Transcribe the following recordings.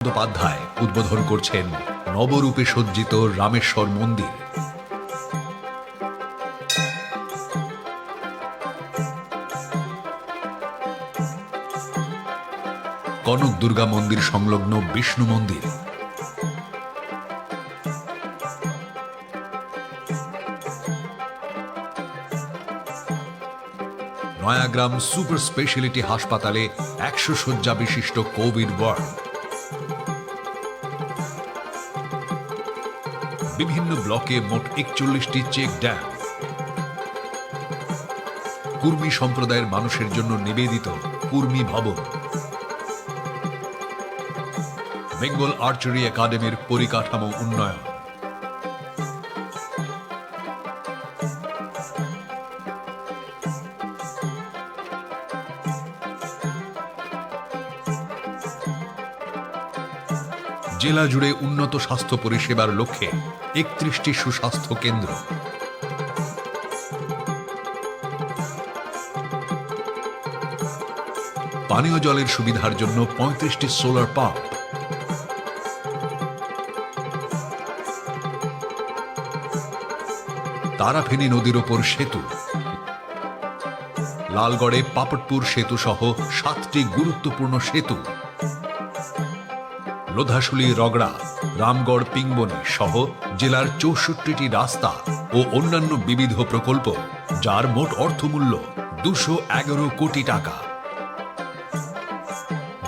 বন্দ্যোপাধ্যায় উদ্বোধন করছেন নবরূপে সজ্জিত রামেশ্বর মন্দির। কনক দুর্গা মন্দির সংলগ্ন বিষ্ণু মন্দির, নয়াগ্রাম সুপার স্পেশালিটি হাসপাতালে 100 শয্যা বিশিষ্ট কোভিড ওয়ার্ড, বিভিন্ন ব্লকে মোট 41টি চেক ড্যাম, কুর্মী সম্প্রদায়ের মানুষের জন্য নিবেদিত কুর্মী ভবন, বেঙ্গল আর্চারি একাডেমির পরিকাঠামো উন্নয়ন, জেলা জুড়ে উন্নত স্বাস্থ্য পরিষেবার লক্ষ্যে 31টি সুস্বাস্থ্য কেন্দ্র, পানীয় জলের সুবিধার জন্য 35টি সোলার পাম্প, তারাফেনী নদীর ওপর সেতু, লালগড়ে পাপটপুর সেতু সহ 7টি গুরুত্বপূর্ণ সেতু, লোধাশুলি রগড়া, রামগড় পিংবনি সহ জেলার 64টি রাস্তা ও অন্যান্য বিবিধ প্রকল্প, যার মোট অর্থমূল্য 211 কোটি টাকা।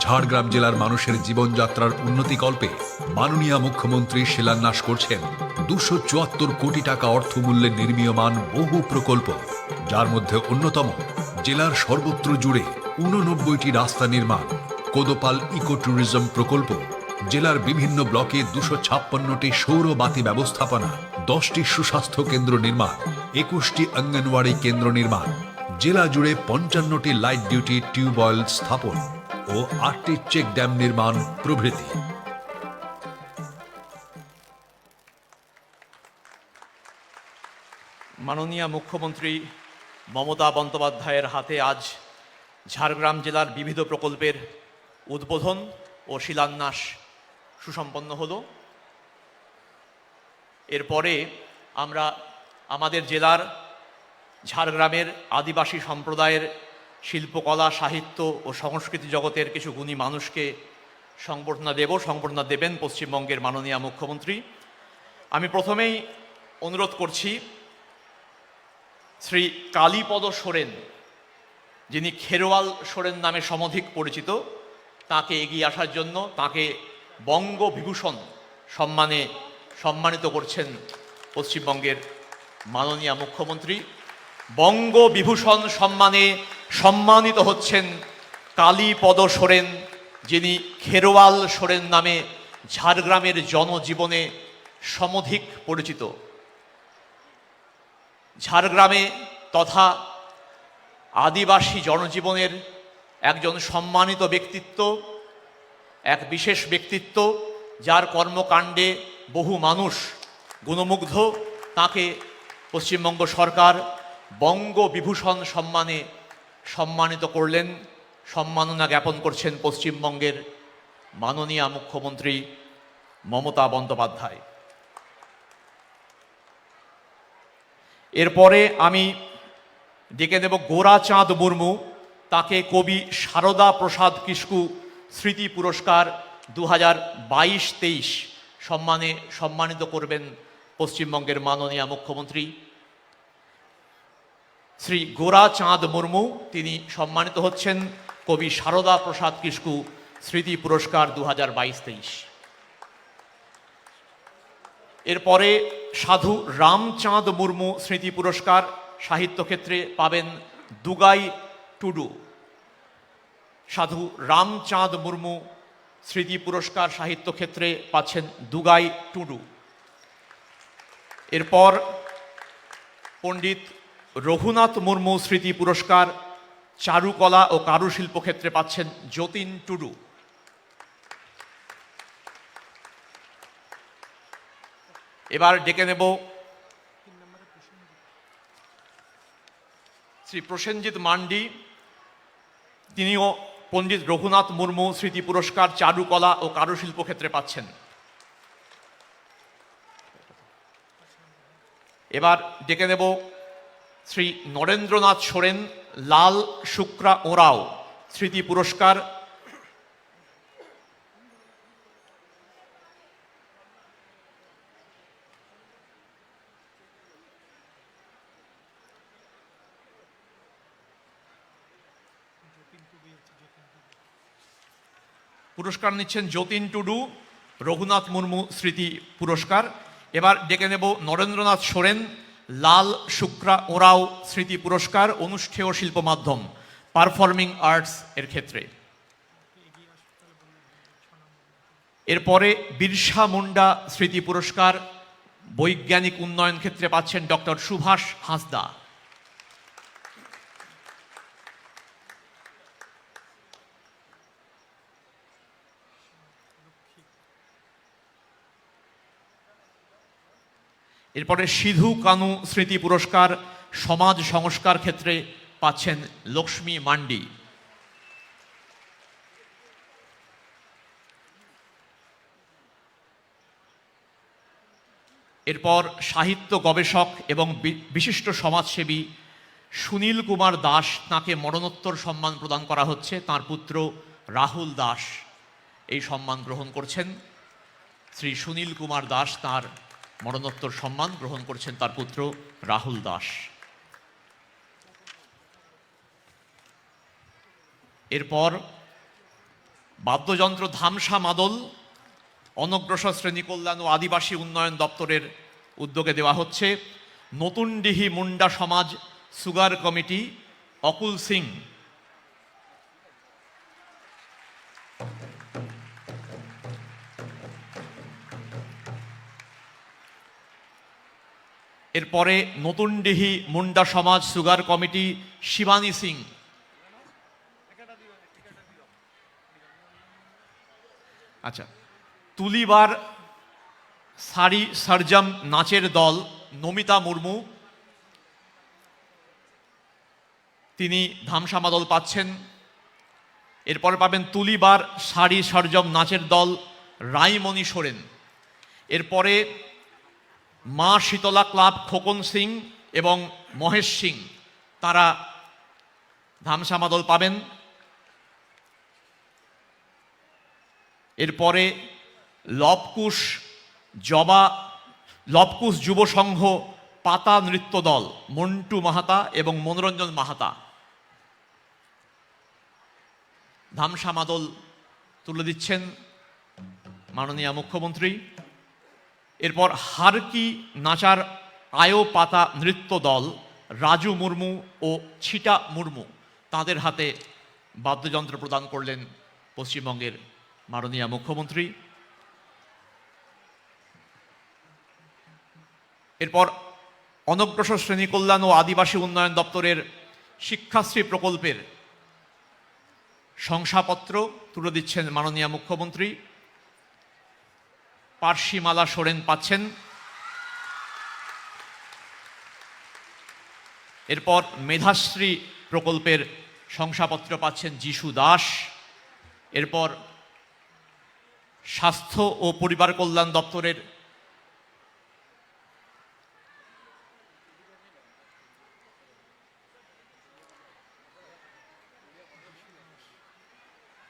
ঝাড়গ্রাম জেলার মানুষের জীবনযাত্রার উন্নতিকল্পে মাননীয় মুখ্যমন্ত্রী শিলান্যাস করছেন 274 কোটি টাকা অর্থমূল্যে নির্মীয়মান বহু প্রকল্প, যার মধ্যে অন্যতম জেলার সর্বত্র জুড়ে 89টি রাস্তা নির্মাণ, কোদোপাল ইকো ট্যুরিজম প্রকল্প, জেলার বিভিন্ন ব্লকে 256টি সৌর বাতি ব্যবস্থাপনা, 10টি সুস্বাস্থ্য কেন্দ্র নির্মাণ, 21টি অঙ্গনওয়াড়ি কেন্দ্র নির্মাণ, জেলা জুড়ে 55টি লাইট ডিউটি টিউবওয়েল স্থাপন ও 8টি চেক ড্যাম নির্মাণ প্রভৃতি। মাননীয় মুখ্যমন্ত্রী মমতা বন্দ্যোপাধ্যায়ের হাতে আজ ঝাড়গ্রাম জেলার বিবিধ প্রকল্পের উদ্বোধন ও শিলান্যাস সুসম্পন্ন হলো। এরপরে আমরা আমাদের জেলার ঝাড়গ্রামের আদিবাসী সম্প্রদায়ের শিল্পকলা, সাহিত্য ও সংস্কৃতি জগতের কিছু গুণী মানুষকে সংবর্ধনা দেবেন পশ্চিমবঙ্গের মাননীয় মুখ্যমন্ত্রী। আমি প্রথমেই অনুরোধ করছি শ্রী কালীপদ সোরেন, যিনি খেরোয়াল সোরেন নামে সমধিক পরিচিত, তাকে এগিয়ে আসার জন্য। তাকে বঙ্গবিভূষণ সম্মানে সম্মানিত করছেন পশ্চিমবঙ্গের মাননীয় মুখ্যমন্ত্রী। বঙ্গবিভূষণ সম্মানে সম্মানিত হচ্ছেন কালীপদ সোরেন, যিনি খেরোয়াল সোরেন নামে ঝাড়গ্রামের জনজীবনে সমধিক পরিচিত। ঝাড়গ্রামে তথা আদিবাসী জনজীবনের একজন সম্মানিত ব্যক্তিত্ব, এক বিশেষ ব্যক্তিত্ব, যার কর্মকাণ্ডে বহু মানুষ গুণমুগ্ধ। তাকে পশ্চিমবঙ্গ সরকার বঙ্গবিভূষণ সম্মানে সম্মানিত করলেন, সম্মাননা জ্ঞাপন করছেন পশ্চিমবঙ্গের মাননীয় মুখ্যমন্ত্রী মমতা বন্দ্যোপাধ্যায়। এরপরে আমি ডেকে দেব গোরাচাঁদ মুর্মু। তাকে কবি সারদা প্রসাদ কিস্কু স্মৃতি পুরস্কার 2022-23 সম্মানে সম্মানিত করবেন পশ্চিমবঙ্গের মাননীয় মুখ্যমন্ত্রী। শ্রী গোরাচাঁদ মুর্মু তিনি সম্মানিত হচ্ছেন কবি সারদা প্রসাদ কিস্কু স্মৃতি পুরস্কার 2022-23। এরপরে সাধু রামচাঁদ মুর্মু স্মৃতি পুরস্কার সাহিত্যক্ষেত্রে পাবেন দুগাই টুডু। সাধু রামচাঁদ মুর্মু স্মৃতি পুরস্কার সাহিত্যক্ষেত্রে পাচ্ছেন দুগাই টুডু। এরপর পণ্ডিত রঘুনাথ মুর্মু স্মৃতি পুরস্কার চারুকলা ও কারুশিল্প ক্ষেত্রে পাচ্ছেন যতীন টুডু। এবার ডেকে নেব শ্রী প্রসেনজিৎ মান্ডি। তিনিও পণ্ডিত রঘুনাথ মুর্মু স্মৃতি পুরস্কার চারুকলা ও কারুশিল্প ক্ষেত্রে পাচ্ছেন। এবার ডেকে নেব শ্রী নরেন্দ্রনাথ সোরেন লাল শুক্রা ওরাও স্মৃতি পুরস্কার পুরস্কার নিচ্ছেন যতীন টুডু রঘুনাথ মুর্মু স্মৃতি পুরস্কার। এবার ডেকে নেব নরেন্দ্রনাথ সোরেন লাল শুক্রা ওরাও স্মৃতি পুরস্কার অনুষ্ঠেয় শিল্প মাধ্যম পারফর্মিং আর্টস এর ক্ষেত্রে। এরপরে বিরসা মুন্ডা স্মৃতি পুরস্কার বৈজ্ঞানিক উন্নয়ন ক্ষেত্রে পাচ্ছেন ডক্টর সুভাষ হাঁসদা। এরপরে সিধু কানু স্মৃতি পুরস্কার সমাজ সংস্কার ক্ষেত্রে পাচ্ছেন লক্ষ্মী মান্ডি। এরপর সাহিত্য গবেষক এবং বিশিষ্ট সমাজসেবী সুনীল কুমার দাস, তাঁকে মরণোত্তর সম্মান প্রদান করা হচ্ছে। তাঁর পুত্র রাহুল দাস এই সম্মান গ্রহণ করছেন। শ্রী সুনীল কুমার দাস তাঁর মরণোত্তর সম্মান গ্রহণ করছেন তার পুত্র রাহুল দাস। এরপর বাদ্যযন্ত্র ধামসা মাদল অনগ্রসর শ্রেণী কল্যাণ ও আদিবাসী উন্নয়ন দপ্তরের উদ্যোগে দেওয়া হচ্ছে। নতুনডিহি মুন্ডা সমাজ সুগার কমিটি অকুল সিং। এরপরে নতুনডিহি মুন্ডা সমাজ সুগার কমিটি শিবানী সিং। আচ্ছা, তুলিবার সারি সরজম নাচের দল নমিতা মুর্মু, তিনি ধামসা মাদল পাচ্ছেন। এরপর পাবেন তুলিবার সারি সরজম নাচের দল রাইমণি সোরেন। এরপরে মা শীতলা ক্লাব খোকন সিং এবং মহেশ সিং, তারা ধামসা মাদল পাবেন। এরপরে লবকুশ যুব সংঘ পাতা নৃত্য দল মন্টু মাহাতা এবং মনোরঞ্জন মাহাতা ধামসা মাদল তুলে দিচ্ছেন মাননীয় মুখ্যমন্ত্রী। এরপর হারকি নাচার আয়ো পাতা নৃত্য দল রাজু মুর্মু ও ছিটা মুর্মু, তাদের হাতে বাদ্যযন্ত্র প্রদান করলেন পশ্চিমবঙ্গের মাননীয় মুখ্যমন্ত্রী। এরপর অনগ্রসর শ্রেণী কল্যাণ ও আদিবাসী উন্নয়ন দপ্তরের শিক্ষাশ্রী প্রকল্পের শংসাপত্র তুলে দিচ্ছেন মাননীয় মুখ্যমন্ত্রী। পার্সিমালা সোরেন পাচ্ছেন। এরপর মেধাশ্রী প্রকল্পের শংসাপত্র পাচ্ছেন যিশু দাস। এরপর স্বাস্থ্য ও পরিবার কল্যাণ দপ্তরের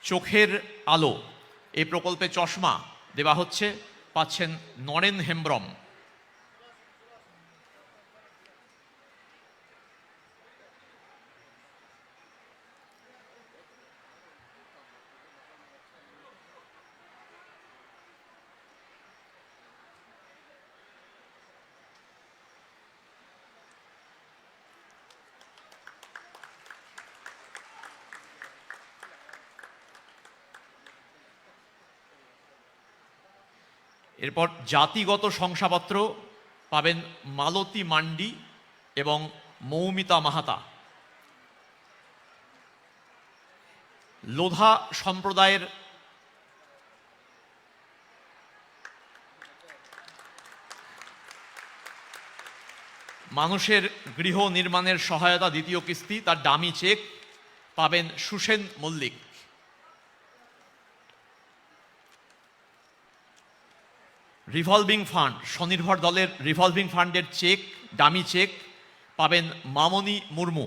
চোখের আলো এই প্রকল্পে চশমা দেওয়া হচ্ছে, পাচ্ছেন নরেন হেমব্রম। এরপর জাতিগত শংসাপত্র পাবেন মালতী মান্ডি এবং মৌমিতা মাহাতা। লোধা সম্প্রদায়ের মানুষের গৃহ নির্মাণের সহায়তা দ্বিতীয় কিস্তি, তার ডামি চেক পাবেন সুসেন মল্লিক। রিভলভিং ফান্ড, স্বনির্ভর দলের রিভলভিং ফান্ডের চেক, ডামি চেক পাবেন মামনি মুর্মু।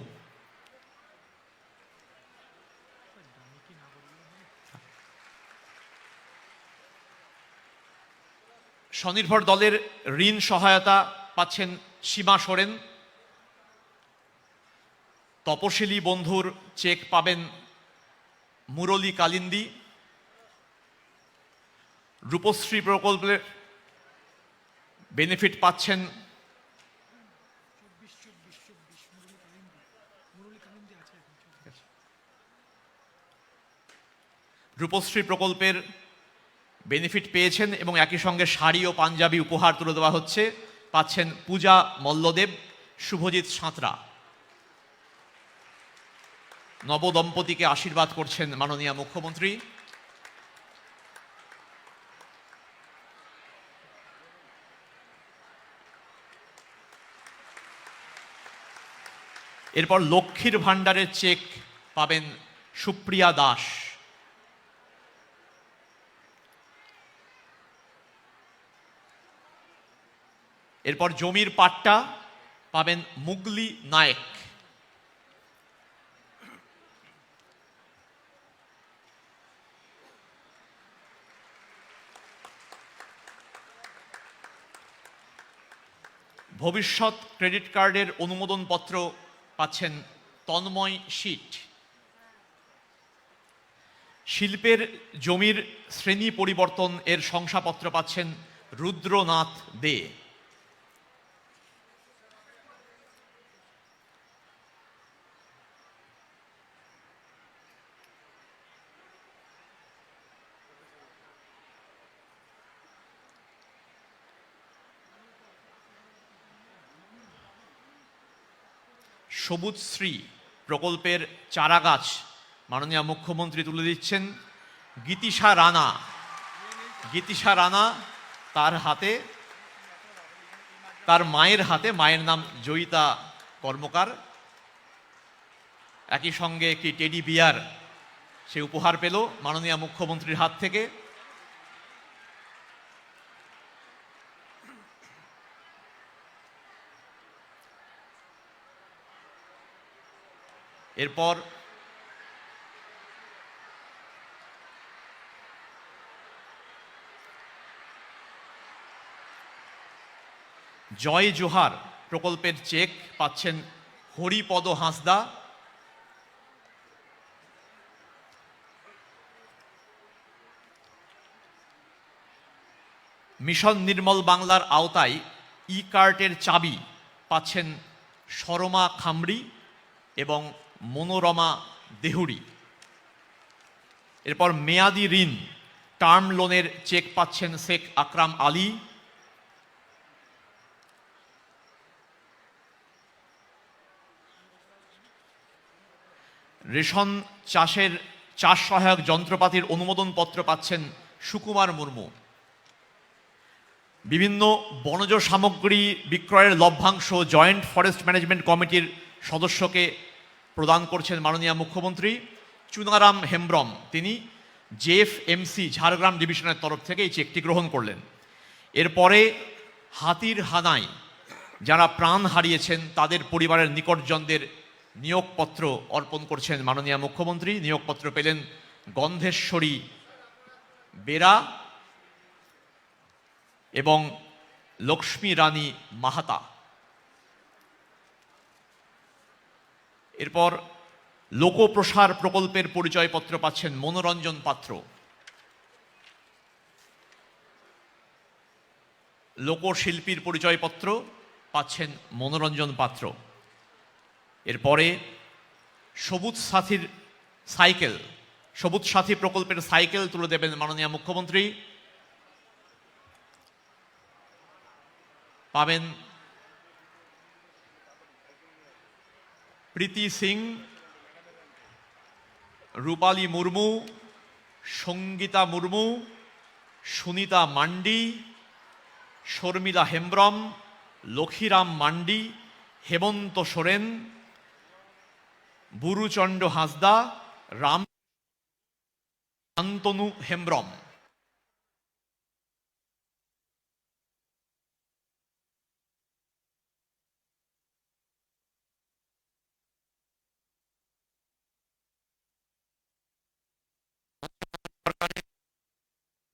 স্বনির্ভর দলের ঋণ সহায়তা পাচ্ছেন সীমা সোরেন। তপশিলি বন্ধুর চেক পাবেন মুরলী কালিন্দী। রূপশ্রী প্রকল্পের বেনিফিট পাচ্ছেন রূপশ্রী প্রকল্পের বেনিফিট পেয়েছেন এবং একই সঙ্গে শাড়ি ও পাঞ্জাবি উপহার তুলে দেওয়া হচ্ছে, পাচ্ছেন পূজা মল্লদেব, শুভজিৎ সাঁতরা। নবদম্পতিকে আশীর্বাদ করছেন মাননীয় মুখ্যমন্ত্রী। এরপর লক্ষ্মীর ভাণ্ডারের চেক পাবেন সুপ্রিয়া দাস। এরপর জমির পাট্টা পাবেন মুগলি নায়েক। ভবিষ্যৎ ক্রেডিট কার্ডের অনুমোদন পত্র পাচ্ছেন তন্ময় শীট। শিল্পের জমির শ্রেণী পরিবর্তন এর শংসাপত্র পাচ্ছেন রুদ্রনাথ দে। সবুজশ্রী প্রকল্পের চারাগাছ মাননীয় মুখ্যমন্ত্রী তুলে দিচ্ছেন গীতিশা রানা। গীতিশা রানা তার হাতে, তার মায়ের হাতে, মায়ের নাম জয়িতা কর্মকার, একই সঙ্গে একটি টেডি বিয়ার সে উপহার পেল মাননীয় মুখ্যমন্ত্রীর হাত থেকে। এরপর জয় জোহার প্রকল্পের চেক পাচ্ছেন হরিপদ হাঁসদা। মিশন নির্মল বাংলার আওতায় ই কার্টের চাবি পাচ্ছেন শর্মা খামরি এবং মনোরমা দেহুরি। এরপর মেয়াদি ঋণ টার্ম লোনের চেক পাচ্ছেন শেখ আকরাম আলী। রেশন চাষের চাষ সহায়ক যন্ত্রপাতির অনুমোদন পত্র পাচ্ছেন সুকুমার মুর্মু। বিভিন্ন বনজ সামগ্রী বিক্রয়ের লভ্যাংশ জয়েন্ট ফরেস্ট ম্যানেজমেন্ট কমিটির সদস্যকে প্রদান করছেন মাননীয় মুখ্যমন্ত্রী চুনারাম হেমব্রম। তিনি জেএফএমসি ঝাড়গ্রাম ডিভিশনের তরফ থেকে এই চেকটি গ্রহণ করলেন। এরপরে হাতির হানায় যারা প্রাণ হারিয়েছেন তাদের পরিবারের নিকটজনদের নিয়োগপত্র অর্পণ করছেন মাননীয় মুখ্যমন্ত্রী। নিয়োগপত্র পেলেন গন্ধেশ্বরী বেরা এবং লক্ষ্মী রানী মাহাতা। এরপর লোকপ্রসার প্রকল্পের পরিচয়পত্র পাচ্ছেন মনোরঞ্জন পাত্র। লোকশিল্পীর পরিচয়পত্র পাচ্ছেন মনোরঞ্জন পাত্র। এরপরে সবুজ সাথীর সাইকেল, সবুজ সাথী প্রকল্পের সাইকেল তুলে দেবেন মাননীয় মুখ্যমন্ত্রী। পাবেন প্রীতি সিং, রূপালী মুর্মু, সঙ্গীতা মুর্মু, সুনিতা মান্ডি, শর্মিলা হেমব্রম, লক্ষীরাম মান্ডি, হেমন্ত সোরেন, বুরুচন্ড হাঁসদা, রাম শান্তনু হেমব্রম।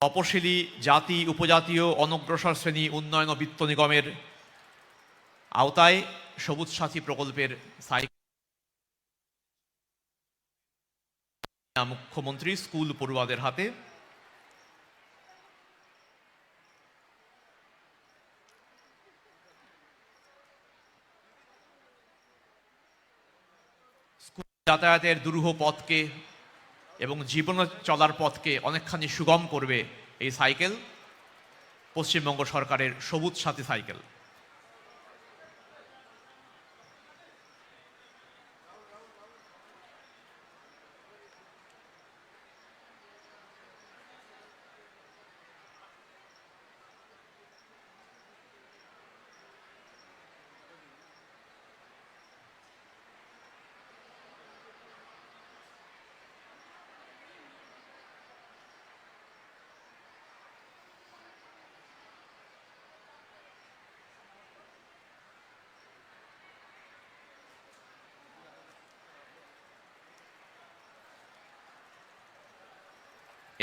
তপশিলি জাতি উপজাতীয় অনগ্রসর শ্রেণী উন্নয়ন ও বিত্ত নিগমের আওতায় সবুজ সাথী প্রকল্পের সাইকেল মুখ্যমন্ত্রী স্কুল পড়ুয়াদের হাতে। স্কুল যাতায়াতের দুরূহ পথকে এবং জীবন চলার পথকে অনেকখানি সুগম করবে এই সাইকেল, পশ্চিমবঙ্গ সরকারের সবুজ সাথী সাইকেল।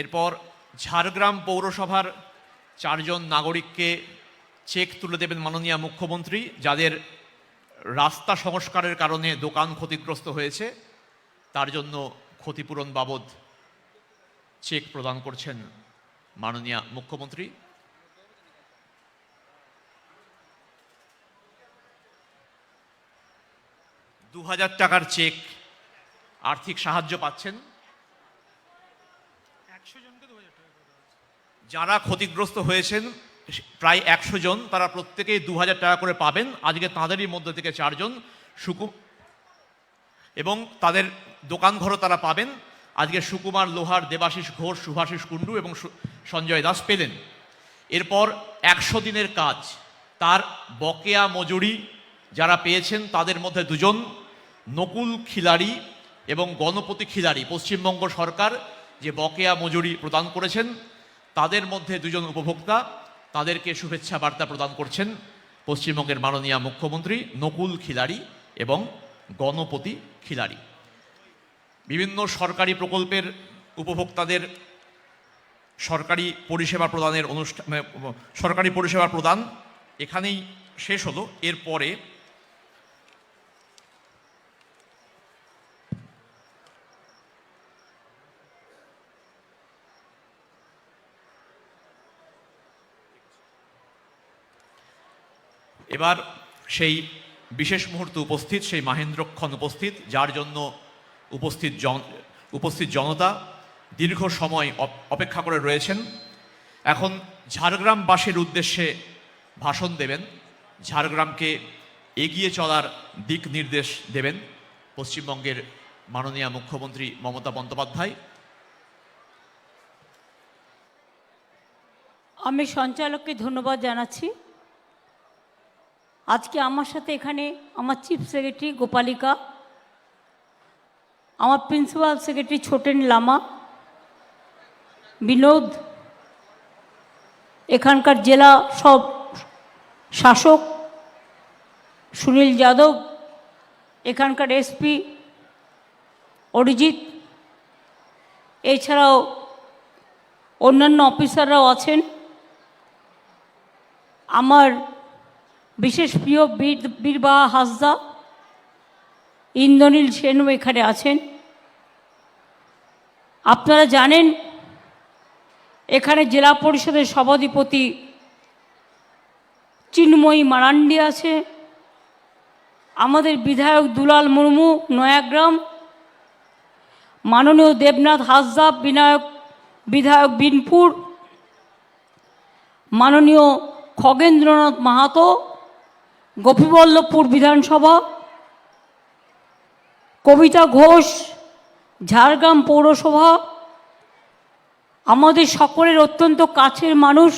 এরপর ঝাড়গ্রাম পৌরসভার 4 জন নাগরিককে চেক তুলে দেবেন মাননীয় মুখ্যমন্ত্রী, যাদের রাস্তা সংস্কারের কারণে দোকান ক্ষতিগ্রস্ত হয়েছে, তার জন্য ক্ষতিপূরণ বাবদ চেক প্রদান করছেন মাননীয় মুখ্যমন্ত্রী। $2000 টাকার চেক আর্থিক সাহায্য পাচ্ছেন। যারা ক্ষতিগ্রস্ত হয়েছেন প্রায় 100 জন, তারা প্রত্যেকেই 2000 টাকা করে পাবেন। আজকে তাঁদেরই মধ্যে থেকে 4 জন এবং তাদের দোকানঘরও তারা পাবেন। আজকে সুকুমার লোহার, দেবাশিস ঘোষ, শুভাশিস কুণ্ডু এবং সঞ্জয় দাস পেলেন। এরপর 100 দিনের কাজ, তার বকেয়া মজুরি যারা পেয়েছেন তাদের মধ্যে 2 জন নকুল খিলাড়ি এবং গণপতি খিলাড়ি, পশ্চিমবঙ্গ সরকার যে বকেয়া মজুরি প্রদান করেছেন তাদের মধ্যে 2 জন উপভোক্তা, তাদেরকে শুভেচ্ছা বার্তা প্রদান করছেন পশ্চিমবঙ্গের মাননীয় মুখ্যমন্ত্রী, নকুল খিলাড়ি এবং গণপতি খিলাড়ি। বিভিন্ন সরকারি প্রকল্পের উপভোক্তাদের সরকারি পরিষেবা প্রদানের সরকারি পরিষেবা প্রদান এখানেই শেষ হলো। এরপরে এবার সেই বিশেষ মুহূর্তে উপস্থিত, সেই মাহেন্দ্রক্ষণ উপস্থিত, যার জন্য উপস্থিত জনতা দীর্ঘ সময় অপেক্ষা করে রয়েছেন। এখন ঝাড়গ্রামবাসীর উদ্দেশ্যে ভাষণ দেবেন, ঝাড়গ্রামকে এগিয়ে চলার দিক নির্দেশ দেবেন পশ্চিমবঙ্গের মাননীয় মুখ্যমন্ত্রী মমতা বন্দ্যোপাধ্যায়। আমি সঞ্চালককে ধন্যবাদ জানাচ্ছি। আজকে আমার সাথে এখানে আমার চিফ সেক্রেটারি গোপালিকা, আমার প্রিন্সিপাল সেক্রেটারি ছোটেন লামা, বিনোদ, এখানকার জেলা সব শাসক সুনীল যাদব, এখানকার এসপি অরিজিৎ, এছাড়াও অন্যান্য অফিসাররাও আছেন। আমার বিশেষ প্রিয় বীরবাহা হাসদা, ইন্দ্রনীল সেনও এখানে আছেন। আপনারা জানেন এখানে জেলা পরিষদের সভাধিপতি চিন্ময়ী মারান্ডি আছে, আমাদের বিধায়ক দুলাল মুর্মু নয়াগ্রাম, মাননীয় দেবনাথ হাসদা বিধায়ক বিনপুর, মাননীয় খগেন্দ্রনাথ মাহাতো গোপীবল্লভপুর বিধানসভা, কবিতা ঘোষ ঝাড়গ্রাম পৌরসভা, আমাদের সকলের অত্যন্ত কাছের মানুষ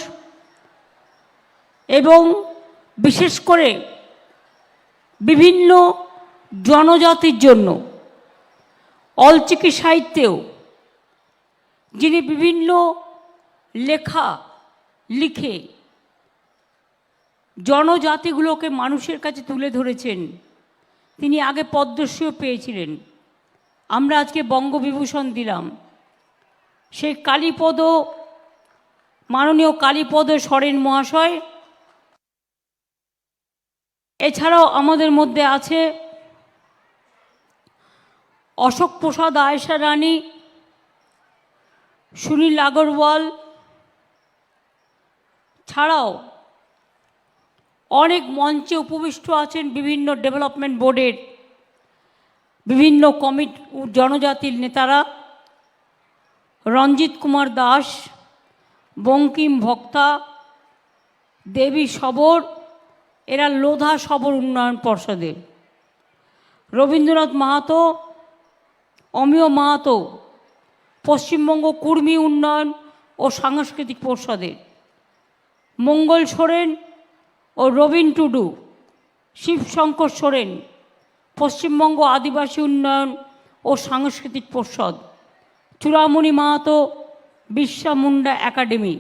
এবং বিশেষ করে বিভিন্ন জনজাতির জন্য অলচিকি সাহিত্যেও যিনি বিভিন্ন লেখা লিখে জনজাতিগুলোকে মানুষের কাছে তুলে ধরেছেন। তিনি আগে পদ্মশ্রীও পেয়েছিলেন, আমরা আজকে বঙ্গবিভূষণ দিলাম। সেই কালীপদ মাননীয় কালীপদ সরেন মহাশয়, এছাড়াও আমাদের মধ্যে আছে অশোক প্রসাদ আয়েশা রানী, সুনীল আগরওয়াল, ছাড়াও অনেক মঞ্চে উপবিষ্ট আছেন বিভিন্ন ডেভেলপমেন্ট বোর্ডের বিভিন্ন কমিটি জনজাতির নেতারা, রঞ্জিত কুমার দাস, বঙ্কিম ভক্তা, দেবী সবর, এরা লোধা সবর উন্নয়ন পর্ষদের, রবীন্দ্রনাথ মাহাতো, অমিয় মাহাতো পশ্চিমবঙ্গ কুর্মী উন্নয়ন ও সাংস্কৃতিক পর্ষদের, মঙ্গল সোরেন ও রবীন টুডু, শিবশঙ্কর সোরেন পশ্চিমবঙ্গ আদিবাসী উন্নয়ন ও সাংস্কৃতিক পর্ষদ, চূড়ামণি মাহাতো বিরসা মুন্ডা একাডেমি।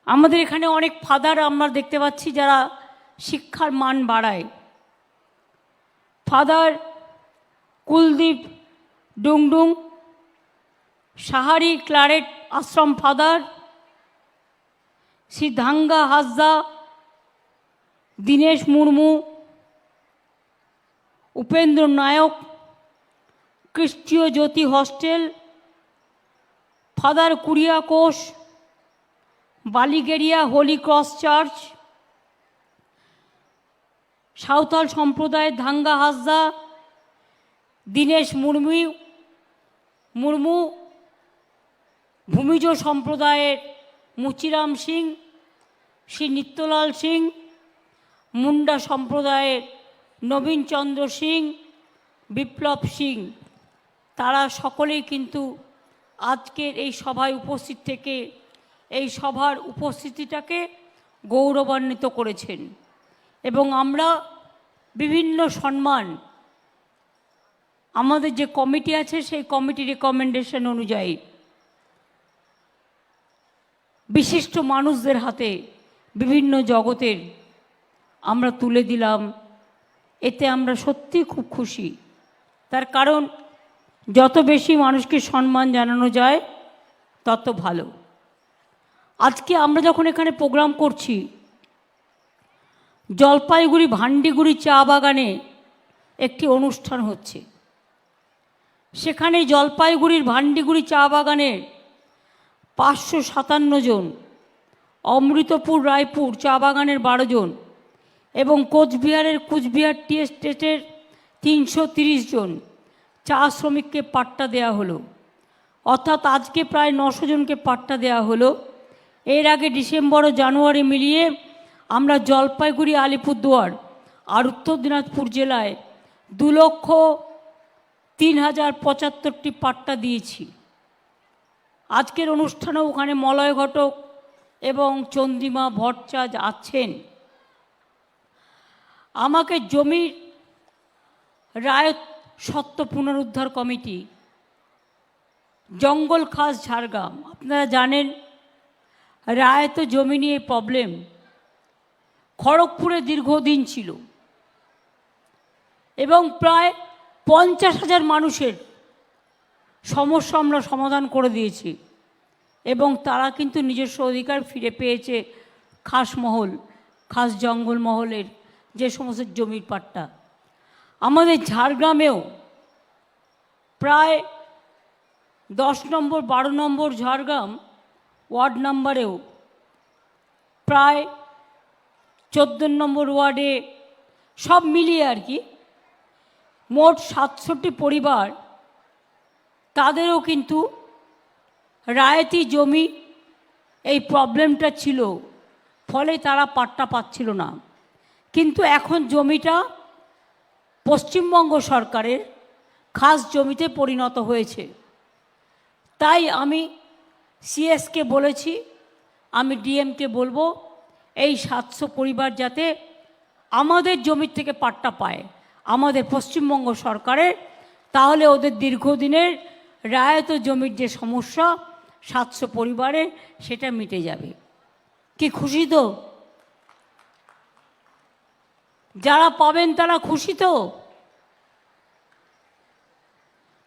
আমাদের এখানে অনেক ফাদার আমরা দেখতে পাচ্ছি যারা শিক্ষার মান বাড়ায়। Father Kuldeep Dungdung, Sahari Claret ashram father, Siddhanga Hasda, Dinesh Murmu, Upendra Nayak, খ্রিস্টীয় Jyoti hostel, father Kuriakose, Baligeria holy cross church, Santhal সম্প্রদায়ের ধাঙ্গা হাসদা, দীনেশ মুর্মু, ভূমিজ সম্প্রদায়ের মুচিরাম সিং, শ্রী নিত্যলাল সিং, মুন্ডা সম্প্রদায়ের নবীন চন্দ্র সিং, বিপ্লব সিং, তারা সকলেই কিন্তু আজকের এই সভায় উপস্থিত থেকে এই সভার উপস্থিতিটাকে গৌরবান্বিত করেছেন। এবং আমরা বিভিন্ন সম্মান আমাদের যে কমিটি আছে সেই কমিটির রেকমেন্ডেশন অনুযায়ী বিশিষ্ট মানুষদের হাতে বিভিন্ন জগতের আমরা তুলে দিলাম। এতে আমরা সত্যি খুব খুশি। তার কারণ যত বেশি মানুষকে সম্মান জানানো যায় তত ভালো। আজকে আমরা যখন এখানে প্রোগ্রাম করছি, জলপাইগুড়ি ভান্ডিগুড়ি চা বাগানে একটি অনুষ্ঠান হচ্ছে। সেখানে জলপাইগুড়ির ভান্ডিগুড়ি চা বাগানের 557 জন, অমৃতপুর রায়পুর চা বাগানের 12 জন এবং কোচবিহারের কুচবিহার টি এস্টেটের 330 জন চা শ্রমিককে পাট্টা দেয়া হলো। অর্থাৎ আজকে প্রায় 900 জনকে পাট্টা দেয়া হলো। এর আগে ডিসেম্বর ও জানুয়ারি মিলিয়ে আমরা জলপাইগুড়ি, আলিপুরদুয়ার আর উত্তর দিনাজপুর জেলায় 2,03,075টি পাট্টা দিয়েছি। আজকের অনুষ্ঠানেও ওখানে মলয় ঘটক এবং চন্দ্রিমা ভট্টাচার্য আছেন। আমাকে জমির রায়ত সত্ত্ব পুনরুদ্ধার কমিটি, জঙ্গল খাস ঝাড়গ্রাম, আপনারা জানেন রায়ত জমি নিয়ে প্রবলেম খড়গপুরে দীর্ঘদিন ছিল এবং প্রায় 50,000 মানুষের সমস্যা আমরা সমাধান করে দিয়েছি এবং তারা কিন্তু নিজস্ব অধিকার ফিরে পেয়েছে। খাসমহল, খাস জঙ্গলমহলের যে সমস্ত জমির পাট্টা, আমাদের ঝাড়গ্রামেও প্রায় 10 নম্বর 12 নম্বর ঝাড়গ্রাম ওয়ার্ড নাম্বারেও প্রায় 14 নম্বর ওয়ার্ডে সব মিলিয়ে আর কি মোট 67টি পরিবার, তাদেরও কিন্তু রায়তি জমি এই প্রবলেমটা ছিল, ফলে তারা পাট্টা পাচ্ছিল না। কিন্তু এখন জমিটা পশ্চিমবঙ্গ সরকারের খাস জমিতে পরিণত হয়েছে। তাই আমি সিএসকে বলেছি, আমি ডিএমকে বলবো এই 700 পরিবার যাতে আমাদের জমির থেকে পাট্টা পায় আমাদের পশ্চিমবঙ্গ সরকারের, তাহলে ওদের দীর্ঘদিনের রায়ত জমির যে সমস্যা 700 পরিবারের সেটা মিটে যাবে। কি খুশি তো? যারা পাবেন তারা খুশি তো,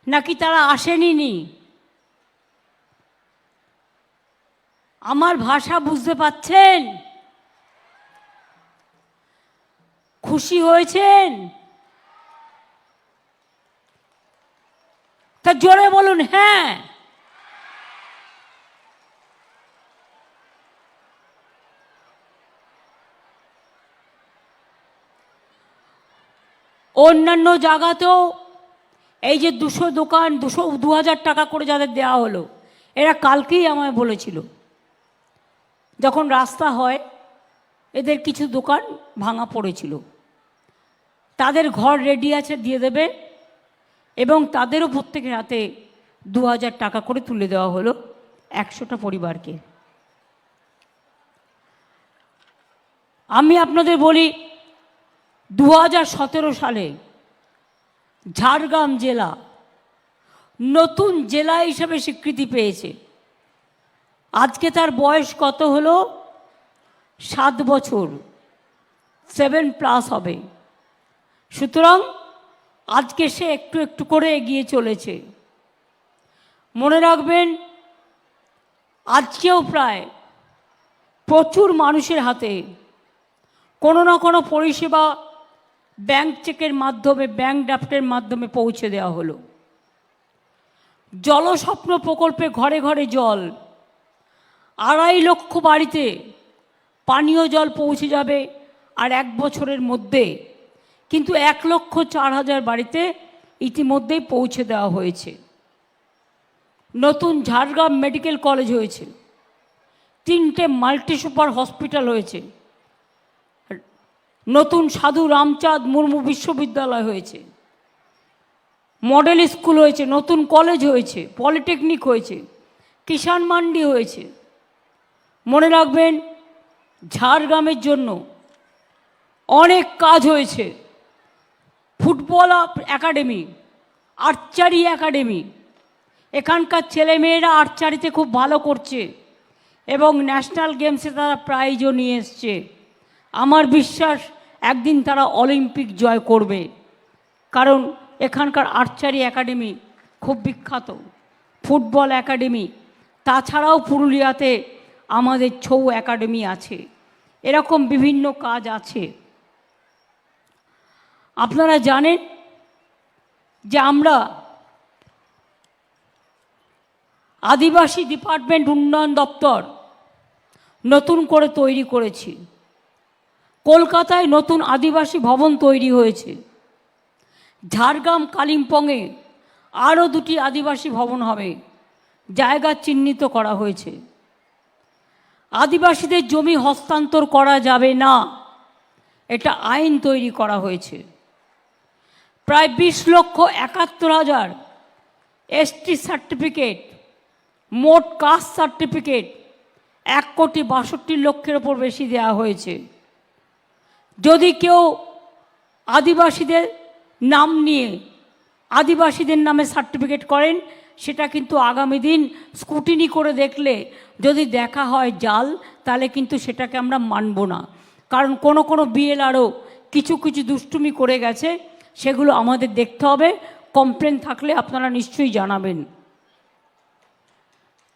নাকি তারা আসেনি? আমার ভাষা বুঝতে পাচ্ছেন? খুশি হয়েছেন? তা জোরে বলুন হ্যাঁ। অন্যান্য জায়গাতেও এই যে 200 দোকান 2,000 টাকা করে যাদের দেওয়া হলো, এরা কালকেই আমায় বলেছিল যখন রাস্তা হয় এদের কিছু দোকান ভাঙা পড়েছিল, তাদের ঘর রেডি আছে দিয়ে দেবে, এবং তাদেরও প্রত্যেকের হাতে 2,000 টাকা করে তুলে দেওয়া হলো 100টা পরিবারকে। আমি আপনাদের বলি 2017 সালে ঝাড়গ্রাম জেলা নতুন জেলা হিসেবে স্বীকৃতি পেয়েছে। আজকে তার বয়স কত হলো? 7 বছর, 7+ হবে। সুতরাং আজকে সে একটু একটু করে এগিয়ে চলেছে। মনে রাখবেন, আজকেও প্রায় প্রচুর মানুষের হাতে কোনো না কোনো পরিষেবা ব্যাংক চেকের মাধ্যমে, ব্যাংক ড্রাফটের মাধ্যমে পৌঁছে দেওয়া হলো। জলস্বপ্ন প্রকল্পে ঘরে ঘরে জল, 2.5 লক্ষ বাড়িতে পানীয় জল পৌঁছে যাবে আর 1 বছরের মধ্যে, কিন্তু 1,04,000 বাড়িতে ইতিমধ্যেই পৌঁছে দেওয়া হয়েছে। নতুন ঝাড়গ্রাম মেডিকেল কলেজ হয়েছে, 3টে মাল্টি সুপার হসপিটাল হয়েছে, নতুন সাধু রামচাঁদ মুর্মু বিশ্ববিদ্যালয় হয়েছে, মডেল স্কুল হয়েছে, নতুন কলেজ হয়েছে, পলিটেকনিক হয়েছে, কিষাণ মান্ডি হয়েছে। মনে রাখবেন, ঝাড়গ্রামের জন্য অনেক কাজ হয়েছে। ফুটবল একাডেমি, আর্চারি একাডেমি, এখানকার ছেলেমেয়েরা আর্চারিতে খুব ভালো করছে এবং ন্যাশনাল গেমসে তারা প্রাইজও নিয়ে এসছে। আমার বিশ্বাস একদিন তারা অলিম্পিক জয় করবে, কারণ এখানকার আর্চারি একাডেমি খুব বিখ্যাত, ফুটবল একাডেমি, তাছাড়াও পুরুলিয়াতে আমাদের ছৌ একাডেমি আছে। এরকম বিভিন্ন কাজ আছে। আপনারা জানেন যে আমরা আদিবাসী ডিপার্টমেন্ট উন্নয়ন দপ্তর নতুন করে তৈরি করেছি। কলকাতায় নতুন আদিবাসী ভবন তৈরি হয়েছে। ঝাড়গ্রাম কালিম্পংয়ে আরও 2টি আদিবাসী ভবন হবে, জায়গা চিহ্নিত করা হয়েছে। আদিবাসীদের জমি হস্তান্তর করা যাবে না, এটা আইন তৈরি করা হয়েছে। প্রায় 20,71,000 এসটি সার্টিফিকেট, মোট কাস্ট সার্টিফিকেট 1,62,00,000 ওপর বেশি দেওয়া হয়েছে। যদি কেউ আদিবাসীদের নাম নিয়ে আদিবাসীদের নামে সার্টিফিকেট করেন, সেটা কিন্তু আগামী দিন স্ক্রুটিনি করে দেখলে যদি দেখা হয় জাল, তাহলে কিন্তু সেটাকে আমরা মানব না। কারণ কোনো কোনো বিএলআরও কিছু কিছু দুষ্টুমি করে গেছে, সেগুলো আমাদের দেখতে হবে। কমপ্লেন থাকলে আপনারা নিশ্চয়ই জানাবেন।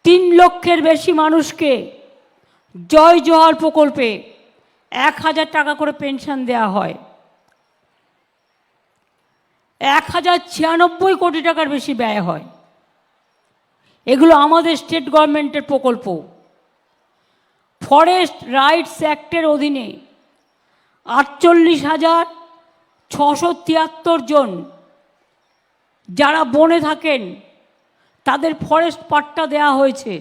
3 লক্ষের বেশি মানুষকে জয় জোহার প্রকল্পে 1,000 টাকা করে পেনশন দেওয়া হয়। 1,096 কোটি টাকার বেশি ব্যয় হয়। এগুলো আমাদের স্টেট গভর্নমেন্টের প্রকল্প। ফরেস্ট রাইটস অ্যাক্টের অধীনে 48,673 জন যারা বনে থাকেন তাদের ফরেস্ট পাট্টা দেওয়া হয়েছে,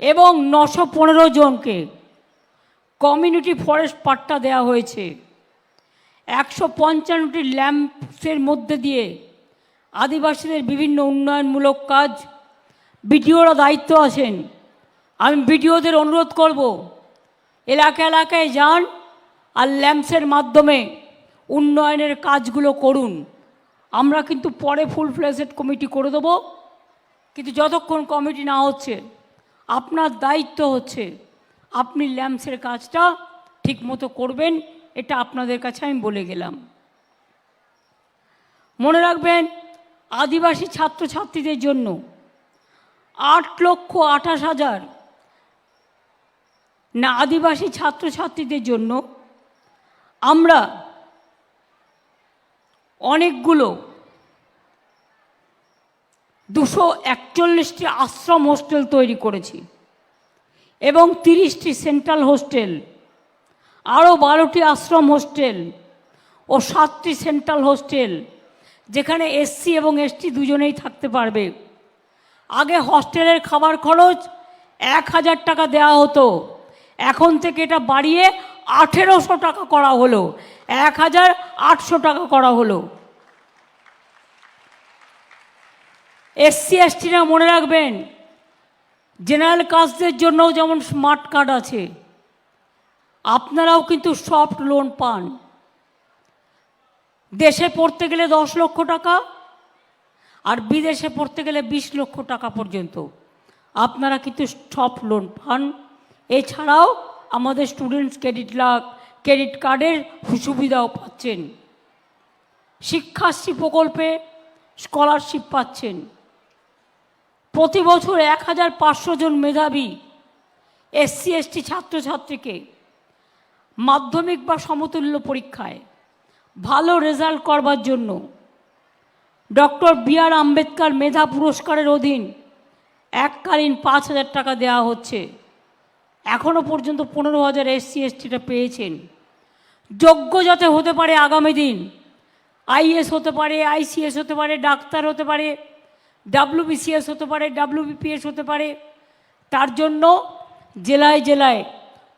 এবং 915 জনকে কমিউনিটি ফরেস্ট পাট্টা দেওয়া হয়েছে। 155টি ল্যাম্পসের মধ্যে দিয়ে আদিবাসীদের বিভিন্ন উন্নয়নমূলক কাজ, বিডিওরা দায়িত্ব আছেন। আমি বিডিওদের অনুরোধ করব, এলাকা এলাকায় যান আর ল্যাম্পসের মাধ্যমে উন্নয়নের কাজগুলো করুন। আমরা কিন্তু পরে ফুল ফ্লেজড কমিটি করে দেবো, কিন্তু যতক্ষণ কমিটি না হচ্ছে আপনার দায়িত্ব হচ্ছে আপনি ল্যাম্পসের কাজটা ঠিকমতো করবেন। এটা আপনাদের কাছে আমি বলে গেলাম। মনে রাখবেন, আদিবাসী ছাত্রছাত্রীদের জন্য 8,28,000 না আদিবাসী ছাত্রছাত্রীদের জন্য আমরা অনেকগুলো 241টি আশ্রম হোস্টেল তৈরি করেছি এবং 30টি সেন্ট্রাল হোস্টেল, আরও 12টি আশ্রম হোস্টেল ও 7টি সেন্ট্রাল হোস্টেল, যেখানে এসসি এবং এসটি দুজনেই থাকতে পারবে। আগে হস্টেলের খাবার খরচ 1000 টাকা দেওয়া হতো, এখন থেকে এটা বাড়িয়ে 1800 টাকা করা হলো, 1800 টাকা করা হলো। এসসি এসটিরা মনে রাখবেন, জেনারেল কাস্টদের জন্যও যেমন স্মার্ট কার্ড আছে, আপনারাও কিন্তু সফট লোন পান। দেশে পড়তে গেলে 10 লক্ষ টাকা আর বিদেশে পড়তে গেলে 20 লক্ষ টাকা পর্যন্ত আপনারা কিন্তু সফট লোন পান। এছাড়াও আমাদের স্টুডেন্টস ক্রেডিট কার্ডের সুবিধাও পাচ্ছেন। শিক্ষাশ্রী প্রকল্পে স্কলারশিপ পাচ্ছেন। প্রতি বছর 1500 জন মেধাবী এসসি এসটি ছাত্রছাত্রীকে মাধ্যমিক বা সমতুল্য পরীক্ষায় ভালো রেজাল্ট করবার জন্য ডক্টর বি.আর. আম্বেদকর মেধা পুরস্কারের অধীন এককালীন 5000 টাকা দেওয়া হচ্ছে। এখনও পর্যন্ত 15,000 এসসি এসটিটা পেয়েছেন। যোগ্য যাতে হতে পারে আগামী দিন, আইএস হতে পারে, আইসিএস হতে পারে, ডাক্তার হতে পারে, ডাব্লিউবিসিএস হতে পারে, ডাব্লিউবিপিএস হতে পারে, তার জন্য জেলায় জেলায়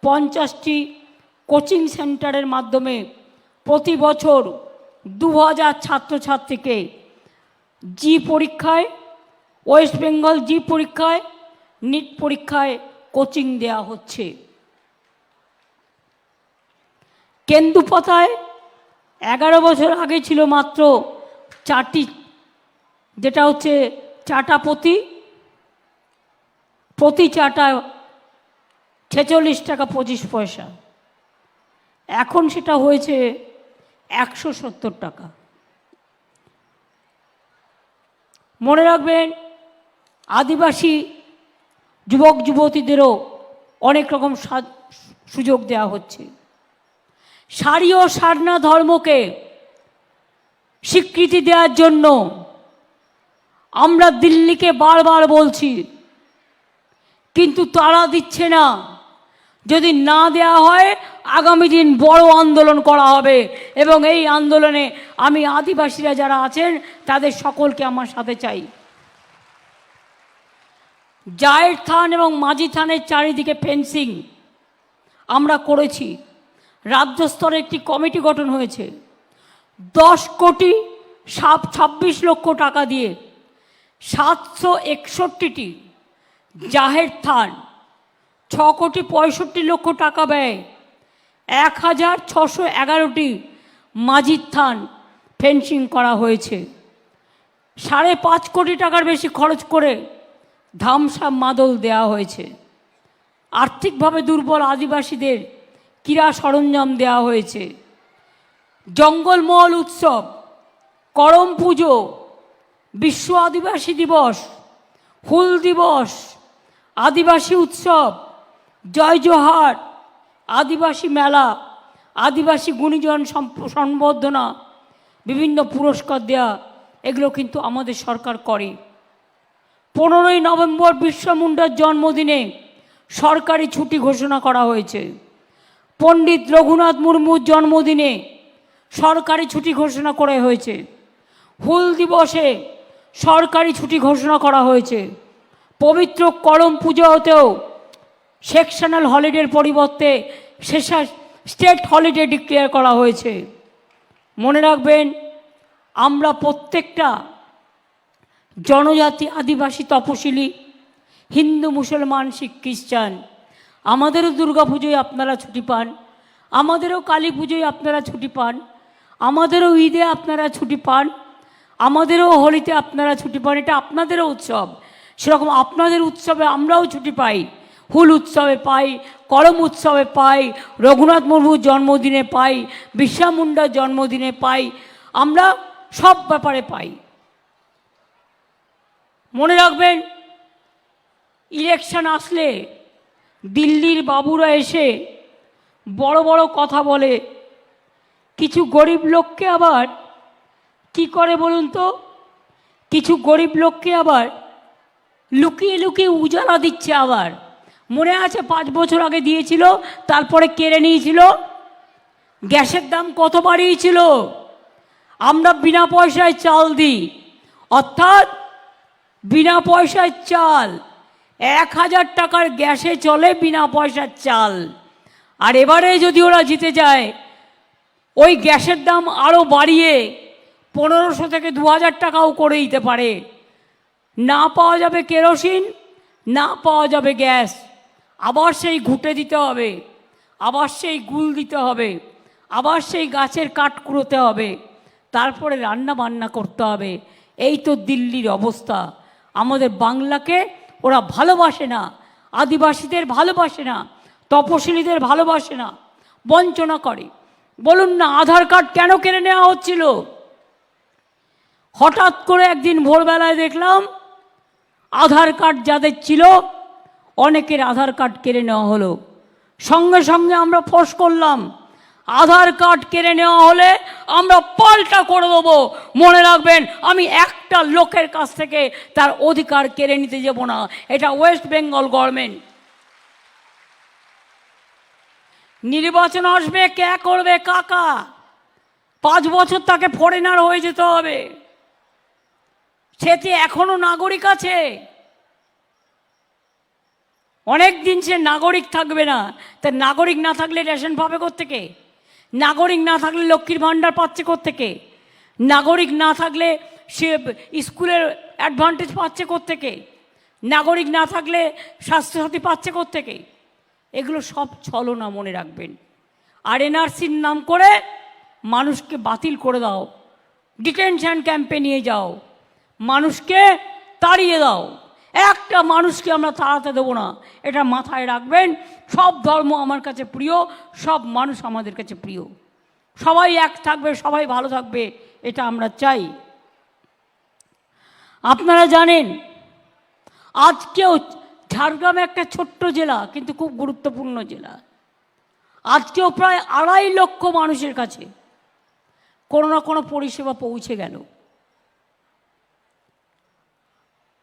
50টি কোচিং সেন্টারের মাধ্যমে প্রতি বছর 2000 ছাত্রছাত্রীকে জি পরীক্ষায়, ওয়েস্ট বেঙ্গল জি পরীক্ষায়, নিট পরীক্ষায় কোচিং দেওয়া হচ্ছে। কেন্দুপাতায় 11 বছর আগে ছিল মাত্র 4টি, যেটা হচ্ছে চাটা প্রতি চাটা 46 টাকা 25 পয়সা। এখন সেটা হয়েছে 170 টাকা। মনে রাখবেন, আদিবাসী যুবক যুবতীদেরও অনেক রকম সুযোগ দেওয়া হচ্ছে। সারি ও সারনা ধর্মকে স্বীকৃতি দেওয়ার জন্য আমরা দিল্লিকে বারবার বলছি, কিন্তু তারা দিচ্ছে না। যদি না দেওয়া হয়, আগামী দিন বড় আন্দোলন করা হবে এবং এই আন্দোলনে আমি আদিবাসীরা যারা আছেন তাদের সকলকে আমার সাথে চাই। জায়ের থান এবং মাঝি থানের চারিদিকে ফেন্সিং আমরা করেছি। রাজ্য স্তরে একটি কমিটি গঠন হয়েছে। 10,26 লক্ষ টাকা দিয়ে 761টি জাহের থান, 6,65 লক্ষ টাকা ব্যয় 1,611টি মাঝির থান ফেন্সিং করা হয়েছে। 5.5 কোটি টাকার বেশি খরচ করে ধামসা মাদল দেওয়া হয়েছে। আর্থিকভাবে দুর্বল আদিবাসীদের ক্রীড়া সরঞ্জাম দেওয়া হয়েছে। জঙ্গলমহল উৎসব, করম পুজো, বিশ্ব আদিবাসী দিবস, হুল দিবস, আদিবাসী উৎসব, জয় জোহার, আদিবাসী মেলা, আদিবাসী গুণীজন সম্বর্ধনা, বিভিন্ন পুরস্কার দেয়া, এগুলো কিন্তু আমাদের সরকার করে। 15ই নভেম্বর বিরসা মুন্ডার জন্মদিনে সরকারি ছুটি ঘোষণা করা হয়েছে। পণ্ডিত রঘুনাথ মুর্মুর জন্মদিনে সরকারি ছুটি ঘোষণা করা হয়েছে। হুল দিবসে সরকারি ছুটি ঘোষণা করা হয়েছে। পবিত্র করম পুজোতেও সেকশনাল হলিডের পরিবর্তে স্টেট হলিডে ডিক্লেয়ার করা হয়েছে। মনে রাখবেন, আমরা প্রত্যেকটা জনজাতি, আদিবাসী, তপশিলি, হিন্দু, মুসলমান, শিখ, খ্রিস্টান, আমাদেরও দুর্গা পুজোয় আপনারা ছুটি পান, আমাদেরও কালী পুজোয় আপনারা ছুটি পান, আমাদেরও ঈদে আপনারা ছুটি পান, আমাদেরও হোলিতে আপনারা ছুটি পান। এটা আপনাদেরও উৎসব। সেরকম আপনাদের উৎসবে আমরাও ছুটি পাই। হুল উৎসবে পাই, করম উৎসবে পাই, রঘুনাথ মুর্মুর জন্মদিনে পাই, বিরসা মুন্ডার জন্মদিনে পাই, আমরা সব ব্যাপারে পাই। মনে রাখবেন, ইলেকশন আসলে দিল্লির বাবুরা এসে বড় বড় কথা বলে, কিছু গরিব লোককে আবার কি করে বলুন তো, কিছু গরিব লোককে আবার লুকিয়ে লুকিয়ে উজালা দিচ্ছে। আবার মনে আছে 5 বছর আগে দিয়েছিল, তারপরে কেড়ে নিয়েছিল। গ্যাসের দাম কত বাড়িয়েছিল? আমরা বিনা পয়সায় চাল দিই, অর্থাৎ বিনা পয়সায় চাল, 1000 টাকার গ্যাসে চলে বিনা পয়সার চাল। আর এবারে যদি ওরা জিতে যায়, ওই গ্যাসের দাম আরও বাড়িয়ে 1500 থেকে 2000 টাকাও করে দিতে পারে। না পাওয়া যাবে কেরোসিন, না পাওয়া যাবে গ্যাস, আবার সেই ঘুঁটে দিতে হবে, আবার সেই গুল দিতে হবে, আবার সেই গাছের কাঠ কুড়োতে হবে, তারপরে রান্না বান্না করতে হবে। এই তো দিল্লির অবস্থা। আমাদের বাংলাকে ওরা ভালোবাসে না, আদিবাসীদের ভালোবাসে না, তপশিলীদের ভালোবাসে না, বঞ্চনা করে। বলুন না, আধার কার্ড কেন কেড়ে নেওয়া হচ্ছিল? হঠাৎ করে একদিন ভোরবেলায় দেখলাম আধার কার্ড যাদের ছিল অনেকের আধার কার্ড কেড়ে নেওয়া হলো। সঙ্গে সঙ্গে আমরা ফোর্স করলাম, আধার কার্ড কেড়ে নেওয়া হলে আমরা পাল্টা করে দেবো। মনে রাখবেন, আমি একটা লোকের কাছ থেকে তার অধিকার কেড়ে নিতে যাব না। এটা ওয়েস্ট বেঙ্গল গভর্নমেন্ট। নির্বাচন আসবে, কে করবে? কাকা। 5 বছর তাকে ফরেনার হয়ে যেতে হবে। সেতে এখনো নাগরিক আছে, অনেক দিন সে নাগরিক থাকবে না। তা নাগরিক না থাকলে রেশন পাবে কোত্থেকে? নাগরিক না থাকলে লক্ষ্মীর ভাণ্ডার পাচ্ছে কোত্থেকে? নাগরিক না থাকলে সে স্কুলের অ্যাডভান্টেজ পাচ্ছে কোত্থেকে? নাগরিক না থাকলে স্বাস্থ্যসাথী পাচ্ছে কোত্থেকে? এগুলো সব ছলনা, মনে রাখবেন। আর এনআরসির নাম করে মানুষকে বাতিল করে দাও, ডিটেনশন ক্যাম্পে নিয়ে যাও, মানুষকে তাড়িয়ে দাও। একটা মানুষকে আমরা তাড়াতে দেবো না, এটা মাথায় রাখবেন। সব ধর্ম আমার কাছে প্রিয়, সব মানুষ আমাদের কাছে প্রিয়, সবাই এক থাকবে, সবাই ভালো থাকবে, এটা আমরা চাই। আপনারা জানেন, আজকেও ঝাড়গ্রাম একটা ছোট্ট জেলা, কিন্তু খুব গুরুত্বপূর্ণ জেলা। আজকেও প্রায় 2.5 লক্ষ মানুষের কাছে কোনো না কোনো পরিষেবা পৌঁছে গেল।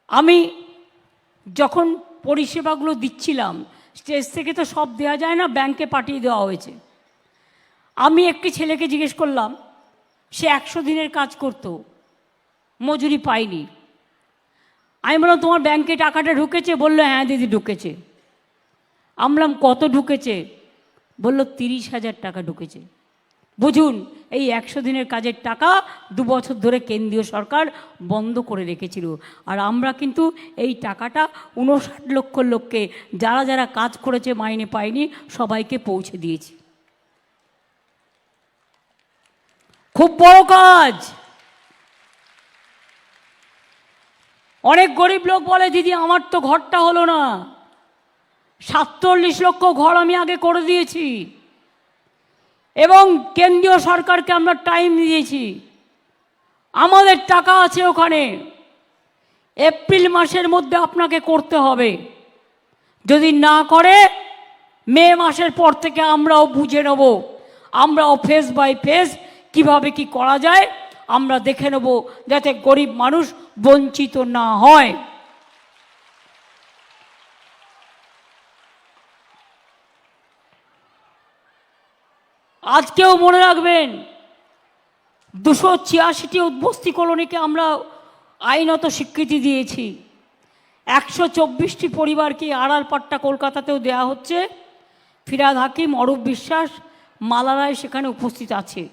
আমি যখন পরিষেবাগুলো দিচ্ছিলাম, স্টেজ থেকে তো সব দেওয়া যায় না, ব্যাংকে পাঠিয়ে দেওয়া হয়েছে। আমি একটি ছেলেকে জিজ্ঞেস করলাম, সে 100 দিনের কাজ করত, মজুরি পায়নি। আমি বললাম, তোমার ব্যাংকে টাকাটা ঢুকেছে? বললো, হ্যাঁ দিদি ঢুকেছে। আমি বললাম, কত ঢুকেছে? বললো, 30,000 টাকা ঢুকেছে। বুঝুন, এই 100 দিনের কাজের টাকা 2 বছর ধরে কেন্দ্রীয় সরকার বন্ধ করে রেখেছিল। আর আমরা কিন্তু এই টাকাটা 59 লক্ষ লোককে, যারা যারা কাজ করেছে মাইনে পায়নি, সবাইকে পৌঁছে দিয়েছি। খুব বড় কাজ। অনেক গরিব লোক বলে, দিদি আমার তো ঘরটা হলো না। 47 লক্ষ ঘর আমি আগে করে দিয়েছি, এবং কেন্দ্রীয় সরকারকে আমরা টাইম দিয়েছি। আমাদের টাকা আছে ওখানে, এপ্রিল মাসের মধ্যে আপনাকে করতে হবে। যদি না করে, মে মাসের পর থেকে আমরাও বুঝে নেব, আমরাও ফেস বাই ফেস কিভাবে কি করা যায় আমরা দেখে নেব, যাতে গরিব মানুষ বঞ্চিত না হয়। আজকেও মনে রাখবেন, 286টি উদ্বস্তি কলোনিকে আমরা আইনত স্বীকৃতি দিয়েছি। 124টি পরিবারকে আড়াল পাট্টা কলকাতাতেও দেওয়া হচ্ছে। ফিরহাদ হাকিম, অরূপ বিশ্বাস, মালা রায় সেখানে উপস্থিত আছে।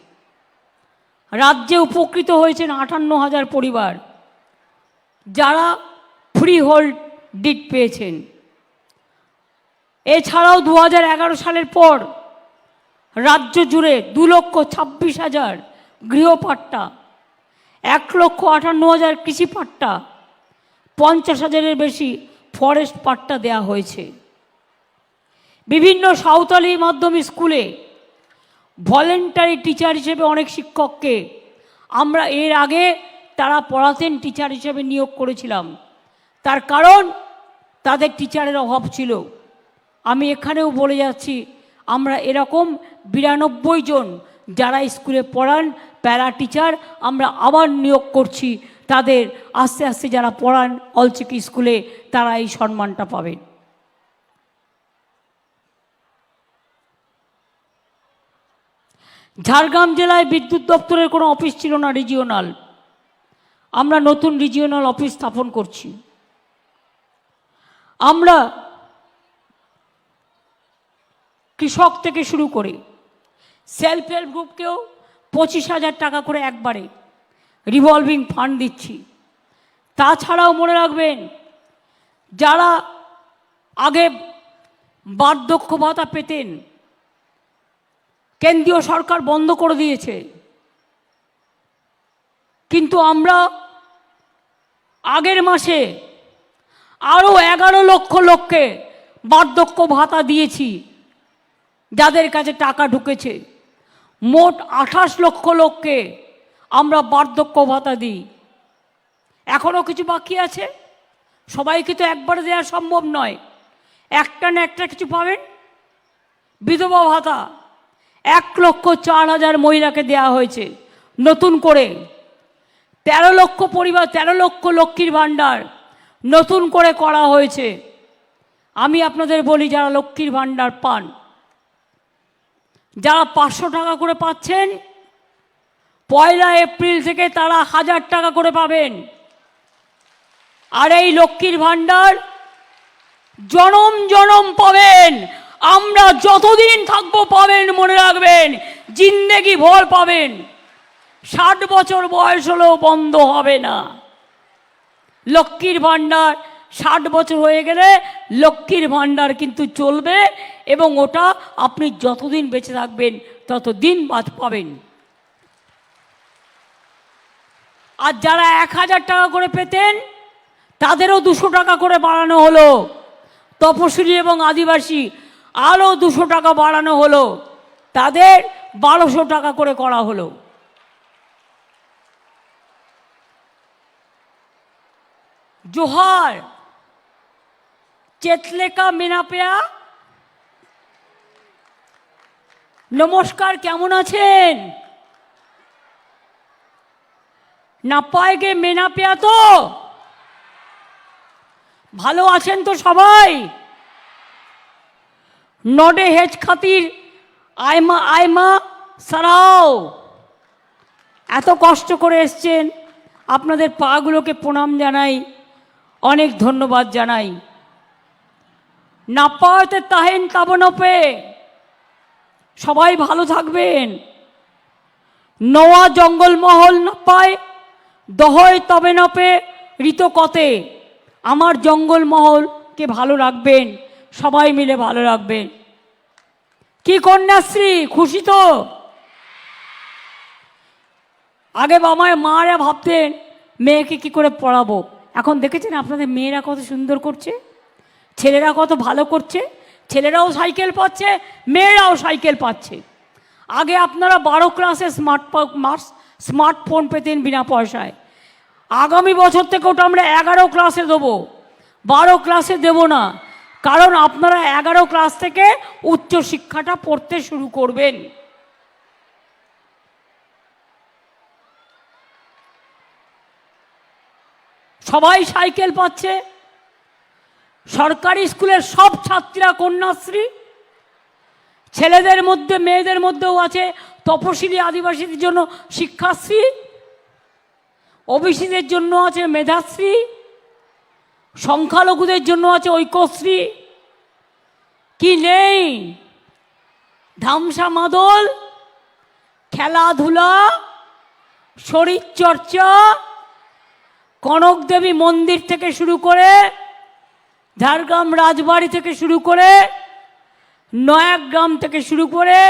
রাজ্যে উপকৃত হয়েছেন 58,000 পরিবার, যারা ফ্রি হোল্ড ডিড পেয়েছেন। এছাড়াও 2011 সালের পর রাজ্য জুড়ে 2,26,000 গৃহপাট্টা, 1,58,000 কৃষি পাট্টা, 50,000-এর বেশি ফরেস্ট পাট্টা দেয়া হয়েছে। বিভিন্ন সাঁওতালি মাধ্যমিক স্কুলে ভলেন্টারি টিচার হিসেবে অনেক শিক্ষককে আমরা এর আগে তারা পড়াতেন টিচার হিসেবে নিয়োগ করেছিলাম। তার কারণ তাদের টিচারের অভাব ছিল। আমি এখানেও বলে যাচ্ছি, আমরা এরকম 92 জন যারা স্কুলে পড়ান প্যারা টিচার আমরা আবার নিয়োগ করছি। তাদের আস্তে আস্তে যারা পড়ান অলচিকি স্কুলে তারা এই সম্মানটা পাবেন। ঝাড়গ্রাম জেলায় বিদ্যুৎ দপ্তরের কোনো অফিস ছিল না রিজিওনাল, আমরা নতুন রিজিওনাল অফিস স্থাপন করছি। আমরা কৃষক থেকে শুরু করে সেলফ হেল্প গ্রুপকেও 25,000 টাকা করে একবারে রিভলভিং ফান্ড দিচ্ছি। তাছাড়াও মনে রাখবেন, যারা আগে বার্ধক্য ভাতা পেতেন কেন্দ্রীয় সরকার বন্ধ করে দিয়েছে, কিন্তু আমরা আগের মাসে আরও 11 লক্ষ লোককে বার্ধক্য ভাতা দিয়েছি, যাদের কাছে টাকা ঢুকেছে। মোট 28 লক্ষ লোককে আমরা বার্ধক্য ভাতা দিই। এখনও কিছু বাকি আছে, সবাইকে তো একবারে দেওয়া সম্ভব নয়, একটা না একটা কিছু পাবেন। বিধবা ভাতা 1,04,000 মহিলাকে দেওয়া হয়েছে নতুন করে। 13 লক্ষ পরিবার, 13 লক্ষ লক্ষ্মীর ভাণ্ডার নতুন করে করা হয়েছে। আমি আপনাদের বলি, যারা লক্ষ্মীর ভাণ্ডার পান, যারা 500 টাকা করে পাচ্ছেন, 1 এপ্রিল থেকে তারা 1000 টাকা করে পাবেন। আর এই লক্ষ্মীর ভাণ্ডার জনম জনম পাবেন, আমরা যতদিন থাকবো পাবেন, মনে রাখবেন, জিন্দেগি ভর পাবেন। 60 বছর বয়স হলেও বন্ধ হবে না লক্ষ্মীর ভাণ্ডার। 60 বছর হয়ে গেলে লক্ষ্মীর ভাণ্ডার কিন্তু চলবে, এবং ওটা আপনি যতদিন বেঁচে থাকবেন ততদিন বাদ পাবেন। আর যারা 1000 টাকা করে পেতেন তাদেরও 200 টাকা করে বাড়ানো হলো। তপশিলি এবং আদিবাসী আরও 200 টাকা বাড়ানো হলো, তাদের 1200 টাকা করে করা হলো। জোহার চেতলেকা মেনাপেয়া, নমস্কার, কেমন আছেন? নাপায়গে মেনাপেয়া, তো ভালো আছেন তো সবাই? নডে হেজ খাতির আয়মা আয়মা সারাও, এত কষ্ট করে এসছেন, আপনাদের পাগুলোকে প্রণাম জানাই, অনেক ধন্যবাদ জানাই। নাপায়তে তাহেন তাবনপে, সবাই ভালো থাকবেন। নওয়া জঙ্গলমহল নাপায় দহয় তবে নপে ঋত কতে, আমার জঙ্গলমহলকে ভালো রাখবেন, সবাই মিলে ভালো রাখবেন। কি কন্যাশ্রী, খুশি তো? আগে মারা ভাবতেন মেয়েকে কি করে পড়াবো, এখন দেখেছেন আপনাদের মেয়েরা কত সুন্দর করছে, ছেলেরা কত ভালো করছে। ছেলেরাও সাইকেল পাচ্ছে, মেয়েরাও সাইকেল পাচ্ছে। আগে আপনারা 12 ক্লাসে স্মার্টফোন পেতেন বিনা পয়সায়। আগামী বছর থেকে ওটা আমরা 11 ক্লাসে দেবো, 12 ক্লাসে দেব না, কারণ আপনারা 11 ক্লাস থেকে উচ্চশিক্ষাটা পড়তে শুরু করবেন। সবাই সাইকেল পাচ্ছে। সরকারি স্কুলের সব ছাত্রীরা কন্যাশ্রী, ছেলেদের মধ্যে মেয়েদের মধ্যেও আছে তপশিলি আদিবাসীদের জন্য শিক্ষাশ্রী, ওবিসিদের জন্য আছে মেধাশ্রী, সংখ্যালঘুদের জন্য আছে ঐক্যশ্রী। কি নেই? ধামসা মাদল, খেলাধুলা, শরীরচর্চা, কনক দেবী মন্দির থেকে শুরু করে, ঝাড়গ্রাম রাজবাড়ি থেকে শুরু করে, নয়াগ্রাম থেকে শুরু করে,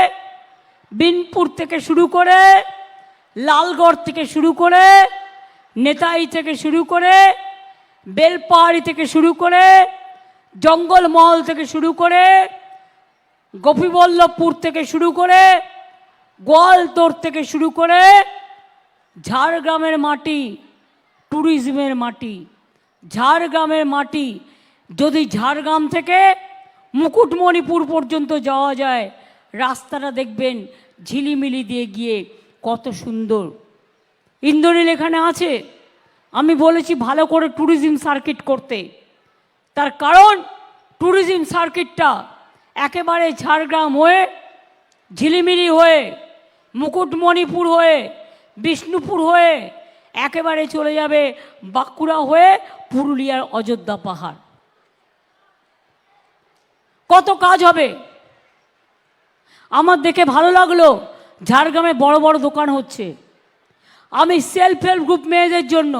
বিনপুর থেকে শুরু করে, লালগড় থেকে শুরু করে, নেতাই থেকে শুরু করে, বেলপাহাড়ি থেকে শুরু করে, জঙ্গলমহল থেকে শুরু করে, গোপীবল্লভপুর থেকে শুরু করে, গোয়ালতোড় থেকে শুরু করে, ঝাড়গ্রামের মাটি ট্যুরিজমের মাটি। ঝাড়গ্রামের মাটি, যদি ঝাড়গ্রাম থেকে মুকুটমণিপুর পর্যন্ত যাওয়া যায়, রাস্তাটা দেখবেন ঝিলিমিলি দিয়ে গিয়ে কত সুন্দর। ইন্দ্রনীল এখানে আছে, আমি বলেছি ভালো করে ট্যুরিজম সার্কিট করতে, তার কারণ ট্যুরিজম সার্কিটটা একেবারে ঝাড়গ্রাম হয়ে, ঝিলিমিলি হয়ে, মুকুটমণিপুর হয়ে, বিষ্ণুপুর হয়ে একেবারে চলে যাবে বাঁকুড়া হয়ে পুরুলিয়ার অযোধ্যা পাহাড়। কত কাজ হবে। আমার দেখে ভালো লাগলো ঝাড়গ্রামে বড় বড় দোকান হচ্ছে। আমি সেলফ হেল্প গ্রুপ মেয়েদের জন্য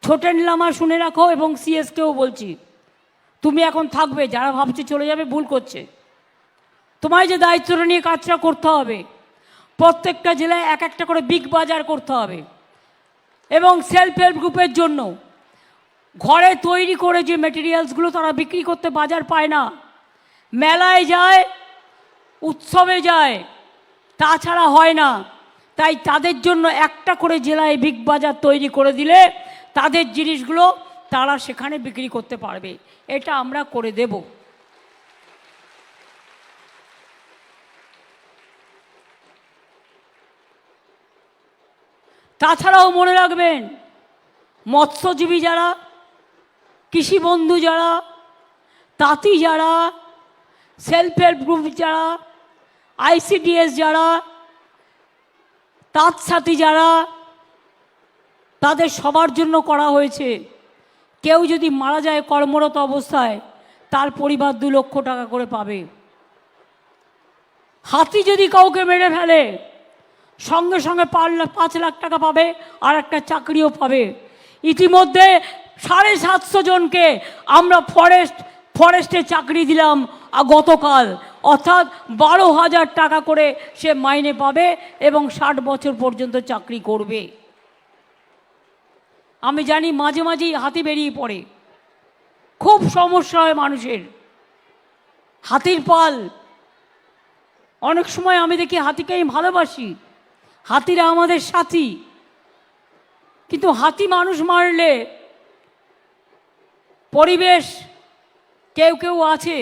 ছোটেন লামা শুনে রাখো, এবং সিএসকেও বলছি, তুমি এখন থাকবে, যারা ভাবছে চলে যাবে ভুল করছে। তোমায় যে দায়িত্বটা নিয়ে কাজটা করতে হবে, প্রত্যেকটা জেলায় এক একটা করে বিগ বাজার করতে হবে, এবং সেলফ হেল্প গ্রুপের জন্য ঘরে তৈরি করে যে মেটেরিয়ালসগুলো তারা বিক্রি করতে বাজার পায় না, মেলায় যায়, উৎসবে যায়, তাছাড়া হয় না। তাই তাদের জন্য একটা করে জেলায় বিগ বাজার তৈরি করে দিলে তাদের জিনিসগুলো তারা সেখানে বিক্রি করতে পারবে। এটা আমরা করে দেব। তাছাড়াও মনে রাখবেন, মৎস্যজীবী যারা, কৃষি বন্ধু যারা, তাঁতি যারা, সেলফ হেল্প গ্রুপ যারা, আইসিডিএস যারা, তাঁত সাথী যারা, তাদের সবার জন্য করা হয়েছে। কেউ যদি মারা যায় কর্মরত অবস্থায়, তার পরিবার 2 লক্ষ টাকা করে পাবে। হাতি যদি কাউকে মেরে ফেলে, সঙ্গে সঙ্গে 5 লাখ টাকা পাবে, আর একটা চাকরিও পাবে। ইতিমধ্যে 750 জনকে আমরা ফরেস্টে চাকরি দিলাম গতকাল, অর্থাৎ 12,000 টাকা করে সে মাইনে পাবে এবং 60 বছর পর্যন্ত চাকরি করবে। আমি জানি মাঝে মাঝেই হাতি বেরিয়ে পড়ে, খুব সমস্যা হয় মানুষের। হাতির পাল, অনেক সময় আমি দেখি হাতিকে আমি ভালোবাসি, হাতিরা আমাদের সাথী, কিন্তু হাতি মানুষ মারলে পরিবেশ, কেউ কেউ আছে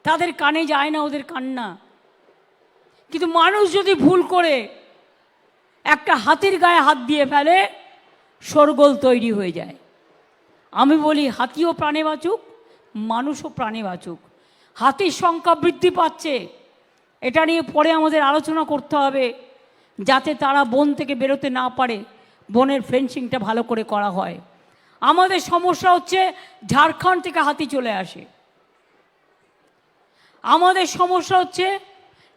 তাদের কানে যায় না ওদের কান্না, কিন্তু মানুষ যদি ভুল করে একটা হাতির গায়ে হাত দিয়ে ফেলে, শোরগোল তৈরি হয়ে যায়। আমি বলি হাতিও প্রাণে বাঁচুক, মানুষও প্রাণে বাঁচুক। হাতির সংখ্যা বৃদ্ধি পাচ্ছে, এটা নিয়ে পরে আমাদের আলোচনা করতে হবে, যাতে তারা বন থেকে বেরোতে না পারে, বনের ফেন্সিংটা ভালো করে করা হয়। আমাদের সমস্যা হচ্ছে ঝাড়খণ্ড থেকে হাতি চলে আসে, আমাদের সমস্যা হচ্ছে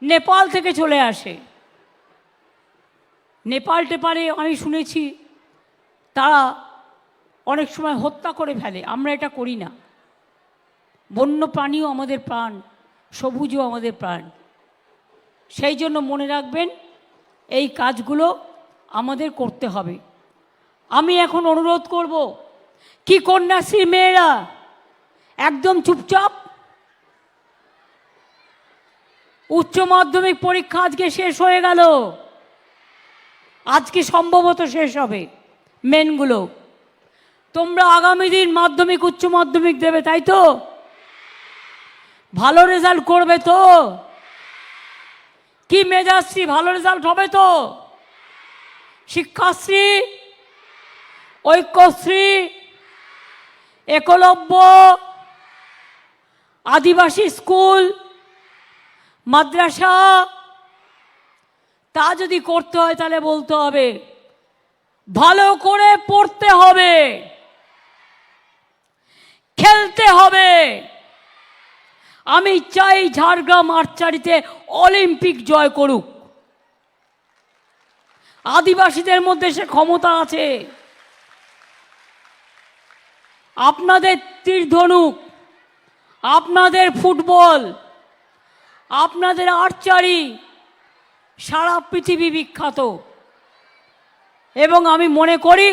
নেপাল থেকে চলে আসে। নেপালে আমি শুনেছি তারা অনেক সময় হত্যা করে ফেলে, আমরা এটা করি না। বন্য প্রাণীও আমাদের প্রাণ, সবুজও আমাদের প্রাণ। সেই জন্য মনে রাখবেন, এই কাজগুলো আমাদের করতে হবে। আমি এখন অনুরোধ করব, কি কন্যাশ্রী মেয়েরা একদম চুপচাপ, উচ্চ মাধ্যমিক পরীক্ষা আজকে শেষ হয়ে গেল, আজকে সম্ভবত শেষ হবে মেনগুলো। তোমরা আগামী দিন মাধ্যমিক উচ্চ মাধ্যমিক দেবে, তাই তো? ভালো রেজাল্ট করবে তো? কি মেধাশ্রী, ভালো রেজাল্ট হবে তো? শিক্ষাশ্রী, ঐক্যশ্রী, একলব্য, আদিবাসী স্কুল, মাদ্রাসা, তা যদি করতে হয় তাহলে বলতে হবে ভালো করে পড়তে হবে, খেলতে হবে। আমি চাই ঝাড়গ্রাম আর্চারিতে অলিম্পিক জয় করুক। আদিবাসীদের মধ্যে সে ক্ষমতা আছে। আপনাদের তীরধনুক, আপনাদের ফুটবল, আপনাদের আর্চারি সারা পৃথিবী বিখ্যাত। এবং আমি মনে করি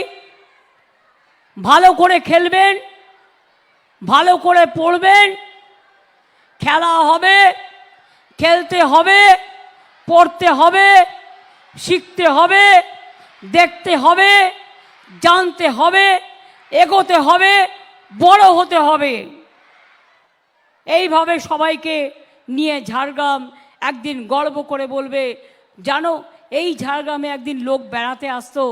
ভালো করে খেলবেন, ভালো করে পড়বেন, খেলা হবে, খেলতে হবে, পড়তে হবে, শিখতে হবে, দেখতে হবে, জানতে হবে, এগোতে হবে, বড় হতে হবে। এইভাবে সবাইকে নিয়ে ঝাড়গ্রাম একদিন গর্ব করে বলবে, জানো এই ঝাড়গ্রামে একদিন লোক বেড়াতে আসতো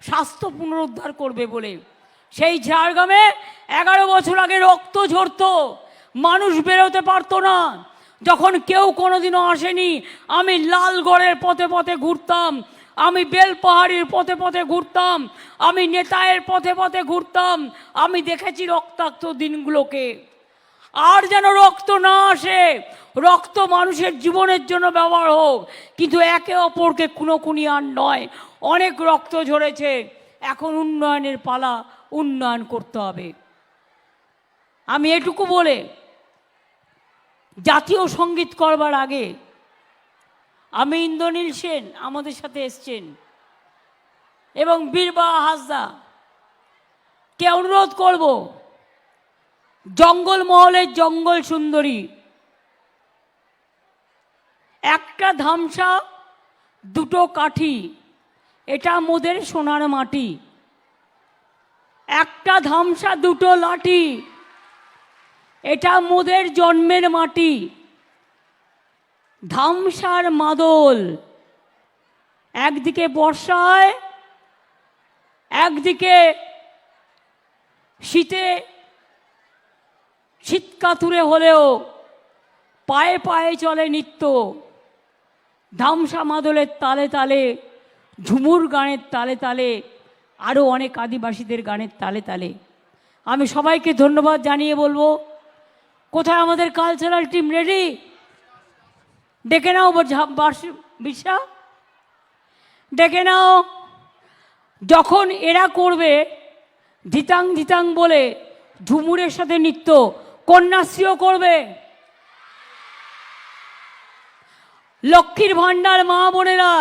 স্বাস্থ্য পুনরুদ্ধার করবে বলে। সেই ঝাড়গ্রামে 11 বছর আগে রক্ত ঝরতো, মানুষ বেরোতে পারতো না। যখন কেউ কোনোদিনও আসেনি, আমি লালগড়ের পথে পথে ঘুরতাম, আমি বেলপাহাড়ির পথে পথে ঘুরতাম, আমি নেতায়ের পথে পথে ঘুরতাম, আমি দেখেছি রক্তাক্ত দিনগুলোকে। আর যেন রক্ত না আসে, রক্ত মানুষের জীবনের জন্য ব্যবহার হোক, কিন্তু একে অপরকে খুনোখুনি আর নয়। অনেক রক্ত ঝরেছে, এখন উন্নয়নের পালা, উন্নয়ন করতে হবে। আমি এটুকু বলে জাতীয় সঙ্গীত করবার আগে আমি ইন্দ্রনীল সেন আমাদের সাথে এসছেন এবং বীরবাহা হাসদা কে অনুরোধ করব, জঙ্গলমহলের জঙ্গল সুন্দরী, একটা ধামসা দুটো কাঠি, এটা মোদের সোনার মাটি। একটা ধামসা দুটো লাঠি, এটা মোদের জন্মের মাটি। ধামসার মাদল, একদিকে বর্ষায়, একদিকে শীতে, শীতকাতুরে হলেও পায়ে পায়ে চলে নিত্য। ধামসা মাদলের তালে তালে, ঝুমুর গানের তালে তালে, আরও অনেক আদিবাসীদের গানের তালে তালে। আমি সবাইকে ধন্যবাদ জানিয়ে বলবো, কোথায় আমাদের কালচারাল টিম? রেডি? ডেকে নাও বিরসা, ডেকে নাও। যখন এরা করবে ধিতাং ধিতাং বলে ঝুমুরের সাথে নৃত্য, কন্যাশ্রীও করবে। লক্ষ্মীর ভাণ্ডার মা বোনেরা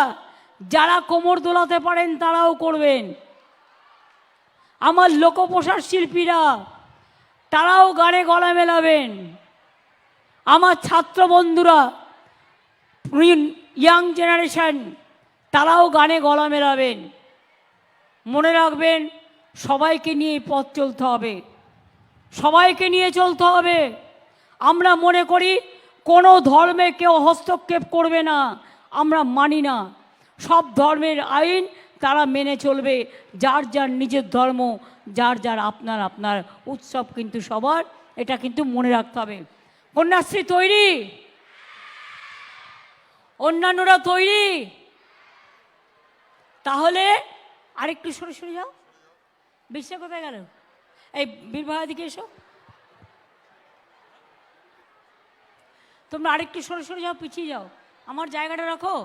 যারা কোমর দোলাতে পারেন তারাও করবেন। আমার লোকপ্রসার শিল্পীরা তারাও গানে গলা মেলাবেন। আমার ছাত্র বন্ধুরা, ইয়াং জেনারেশন, তারাও গানে গলা মেলাবেন। মনে রাখবেন, সবাইকে নিয়ে পথ চলতে হবে, সবাইকে নিয়ে চলতে হবে। আমরা মনে করি কোনো ধর্মে কেউ হস্তক্ষেপ করবে না, আমরা মানি না। সব ধর্মের আইন তারা মেনে চলবে, যার যার নিজের ধর্ম, যার যার আপনার আপনার উৎসব কিন্তু সবার, এটা কিন্তু মনে রাখতে হবে। কন্যাশ্রী তৈরি? অন্যান্যরা তৈরি? তাহলে আরেকটু সরে সরে যাও। বিশ্বাস কোথায় গেল? এই বীরবাহা দিকে এসো। তোমরা আরেকটু সরে সরে যাও, পিছিয়ে যাও, আমার জায়গাটা রাখো।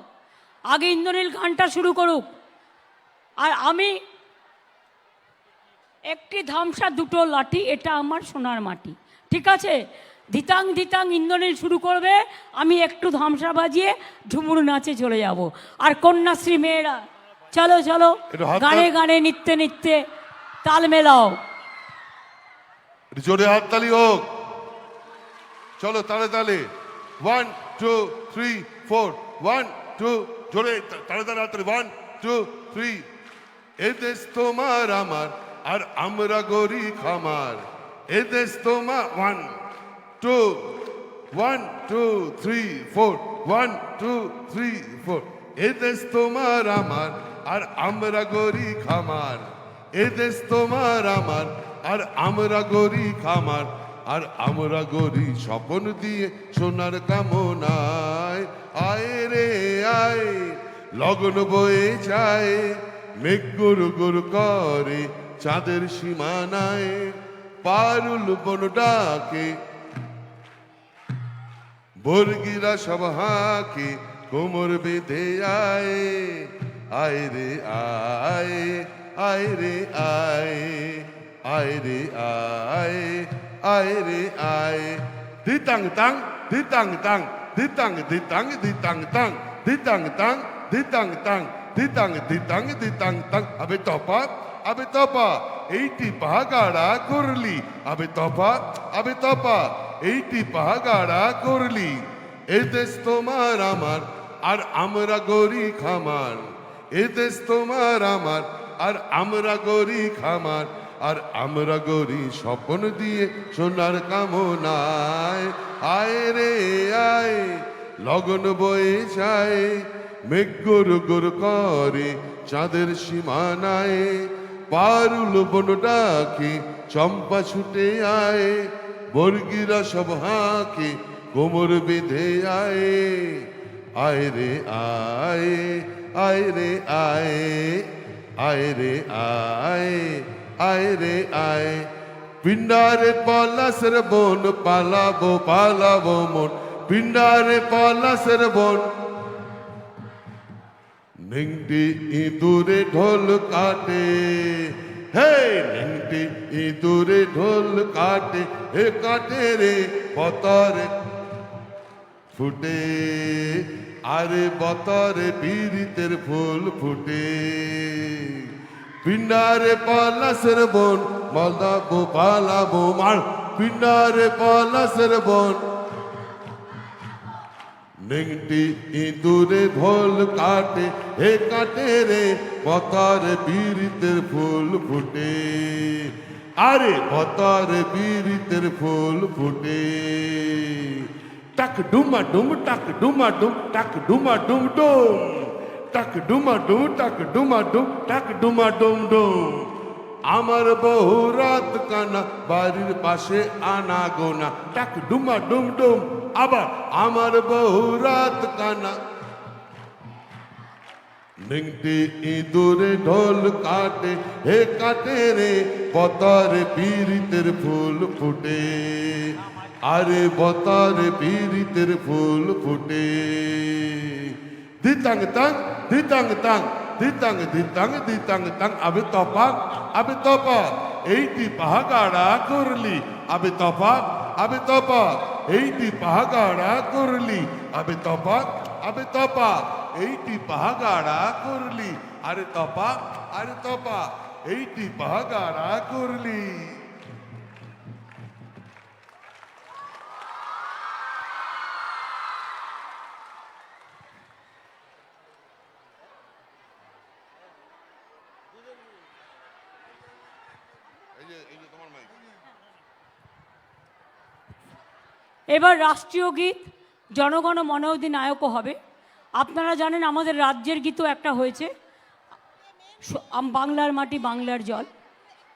আগে ইন্দ্রনীল গানটা শুরু করুক, আর আমি একটি ধামসা দুটো লাঠি, এটা আমার সোনার মাটি। ঠিক আছে? ধিতাং ধিতাং ইন্দ্রনীল শুরু করবে, আমি একটু ধামসা বাজিয়ে ঝুমুর নাচে চলে যাব। আর কন্যাশ্রী মেয়েরা চলো চলো, গানে গানে নিত্যে নিত্যে তাল মেলাও। জোরে হাততালি হোক। চলো তালে তালে, 1 2 3 4, 1 2, জোরে তালে তালে হাততালি, 1 2 3। এ দেশ তোমার আমার, আর আমরা গরি খামার। এ দেশ তোমার, 1 2 1 2 3 4, 1 2 3 4। এ দেশ তোমার আমার, আর আমরা গরি খামার। এ দেশ তোমার আমার, আর আমরা গরি খামার। আর আমরা গরি স্বপন দিয়ে সোনার কামনায়। আয় রে আয়, লগন বয়ে যায়, মেঘ গুরু গুরু করে চাঁদের সীমানায়। পারুল বন ডাকে, বর্গিরা সব হাঁকে, কোমর বেঁধে আয়। আয় রে আয়, আয় রে আয়, আয় রে আয়, আয় রে আয়। দিতাং তাং, দিতাং তাং, দিতাং দিতাং, দিতাং তাং, দিতাং তাং, দিতাং তাং, দিতাং দিতাং, দিতাং তাং। আবে তপা, আবে তপা, এইটি পাহাগাড়া করলি। আবে তপা, আবে তপা, এইটি পাহাগাড়া করলি। এ দেশ তোমার আমার, আর আমরা গরি খামার। এ দেশ তোমার আমার, আর আমরা গরি খামার। আর আমরা গড়ি স্বপ্ন দিয়ে সোনার কামনায়। আয় রে আয় লগন বয়ে যায়, মেঘ গোর গোর করে চাঁদের সীমানায়। পারুল বন ডাকে চম্পা ছুটে আয়, বর্গিরা সব হাঁকে কোমর বেঁধে আয়। আয় রে আয়, আয় রে আয়, আয় রে আয়, আয় রে আয়। পিণ্ডারে পলাশের বন পালাবো পালাবো মন, পিণ্ডারে পলাশের বন। নেংটি ইঁদুরে ঢোল কাটে, হে নেংটি ইঁদুরে ঢোল কাটে, হে কাটে রে বতরে ফুটে, আরে বতরে পীড়িতের ফুল ফুটে। পিণ্ডারে পলাশের বন পালাবো পালাবো মার, পিণ্ডারে পলাশের বন। নেংটি ইঁদুরে ঢোল কাটে, হে কাটে রে বতরে পীড়িতের ফুল ফুটে, আরে বতরে পীড়িতের ফুল ফুটে। টাক ডুমা ডুম টাক ডুমা ডুম টাক ডুমা ডুম ডুম, টাক ডুমা ডুম টাক ডুমা ডুম টাক ডুমা ডুম ডুম। আমার বহু রাত কানা বাড়ির পাশে আনা গোনা, টাক ডুমা ডুম ডুম। আবার আমার বহু রাত কানা। নেংটি ইঁদুরে ঢোল কাটে, হে কাটে রে বতরে পীড়িতের ফুল ফুটে, আরে বতরে পীড়িতের ফুল ফুটে। দিতাং তাং দিতাং তাং দিতাং দিতাং দিতাং তাং। আবে তপাক আবে তপাক এইটি পাহাগাড়া করলি, আবে তপাক আবে তপাক এইটি পাহাগাড়া করলি, আবে তপাক আবে তপাক এইটি পাহাগাড়া করলি, আরে তপাক আরে তপাক এইটি পাহাগাড়া করলি। এবার রাষ্ট্রীয় গীত জনগণ মন অধিনায়কও হবে। আপনারা জানেন আমাদের রাজ্যের গীতও একটা হয়েছে, বাংলার মাটি বাংলার জল।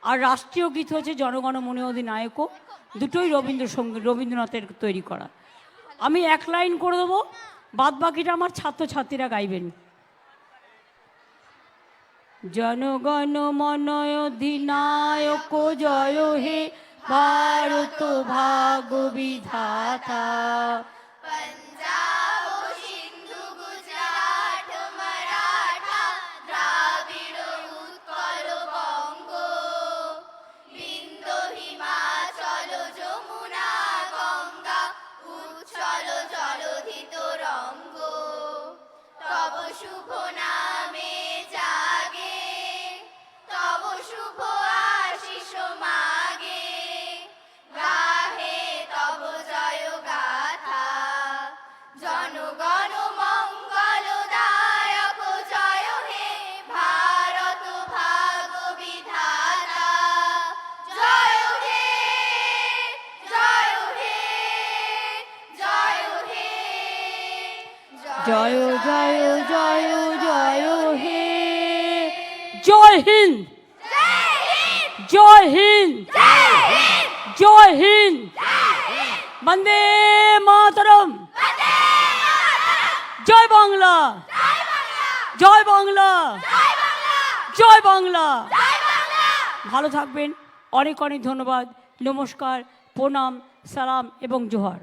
আর রাষ্ট্রীয় গীত হচ্ছে জনগণ মন অধিনায়কও, দুটোই রবীন্দ্রনাথের তৈরি করা। আমি এক লাইন করে দেবো, বাদ বাকিটা আমার ছাত্রছাত্রীরা গাইবেন। জনগণ মন অধিনায়ক জয় হে ভারত ভাগ বিধাতা। पंजाब सिंधु गुजरात मराठा द्राविड़ उत्कल बंग, बिंदु हिमाचल যমুনা গঙ্গা উচ্ছল জলধি তরঙ্গ। তব শুভ নামে জাগে, তব শুভ আশিস মাগে, গাহে তব জয় গাথা। জনগণ মঙ্গলদায়ক জয় হে ভারত ভাগ বিধাতা। জয় হে জয় হে জয় হে জয় জয় জয় জয় হে। জয় হিন্দ, জয় হিন্দ, জয় হিন্দ, বন্দে মাতরম, জয় বাংলা, জয় বাংলা, জয় বাংলা। ভালো থাকবেন, অনেক অনেক ধন্যবাদ, নমস্কার, প্রণাম, সালাম এবং জোহার।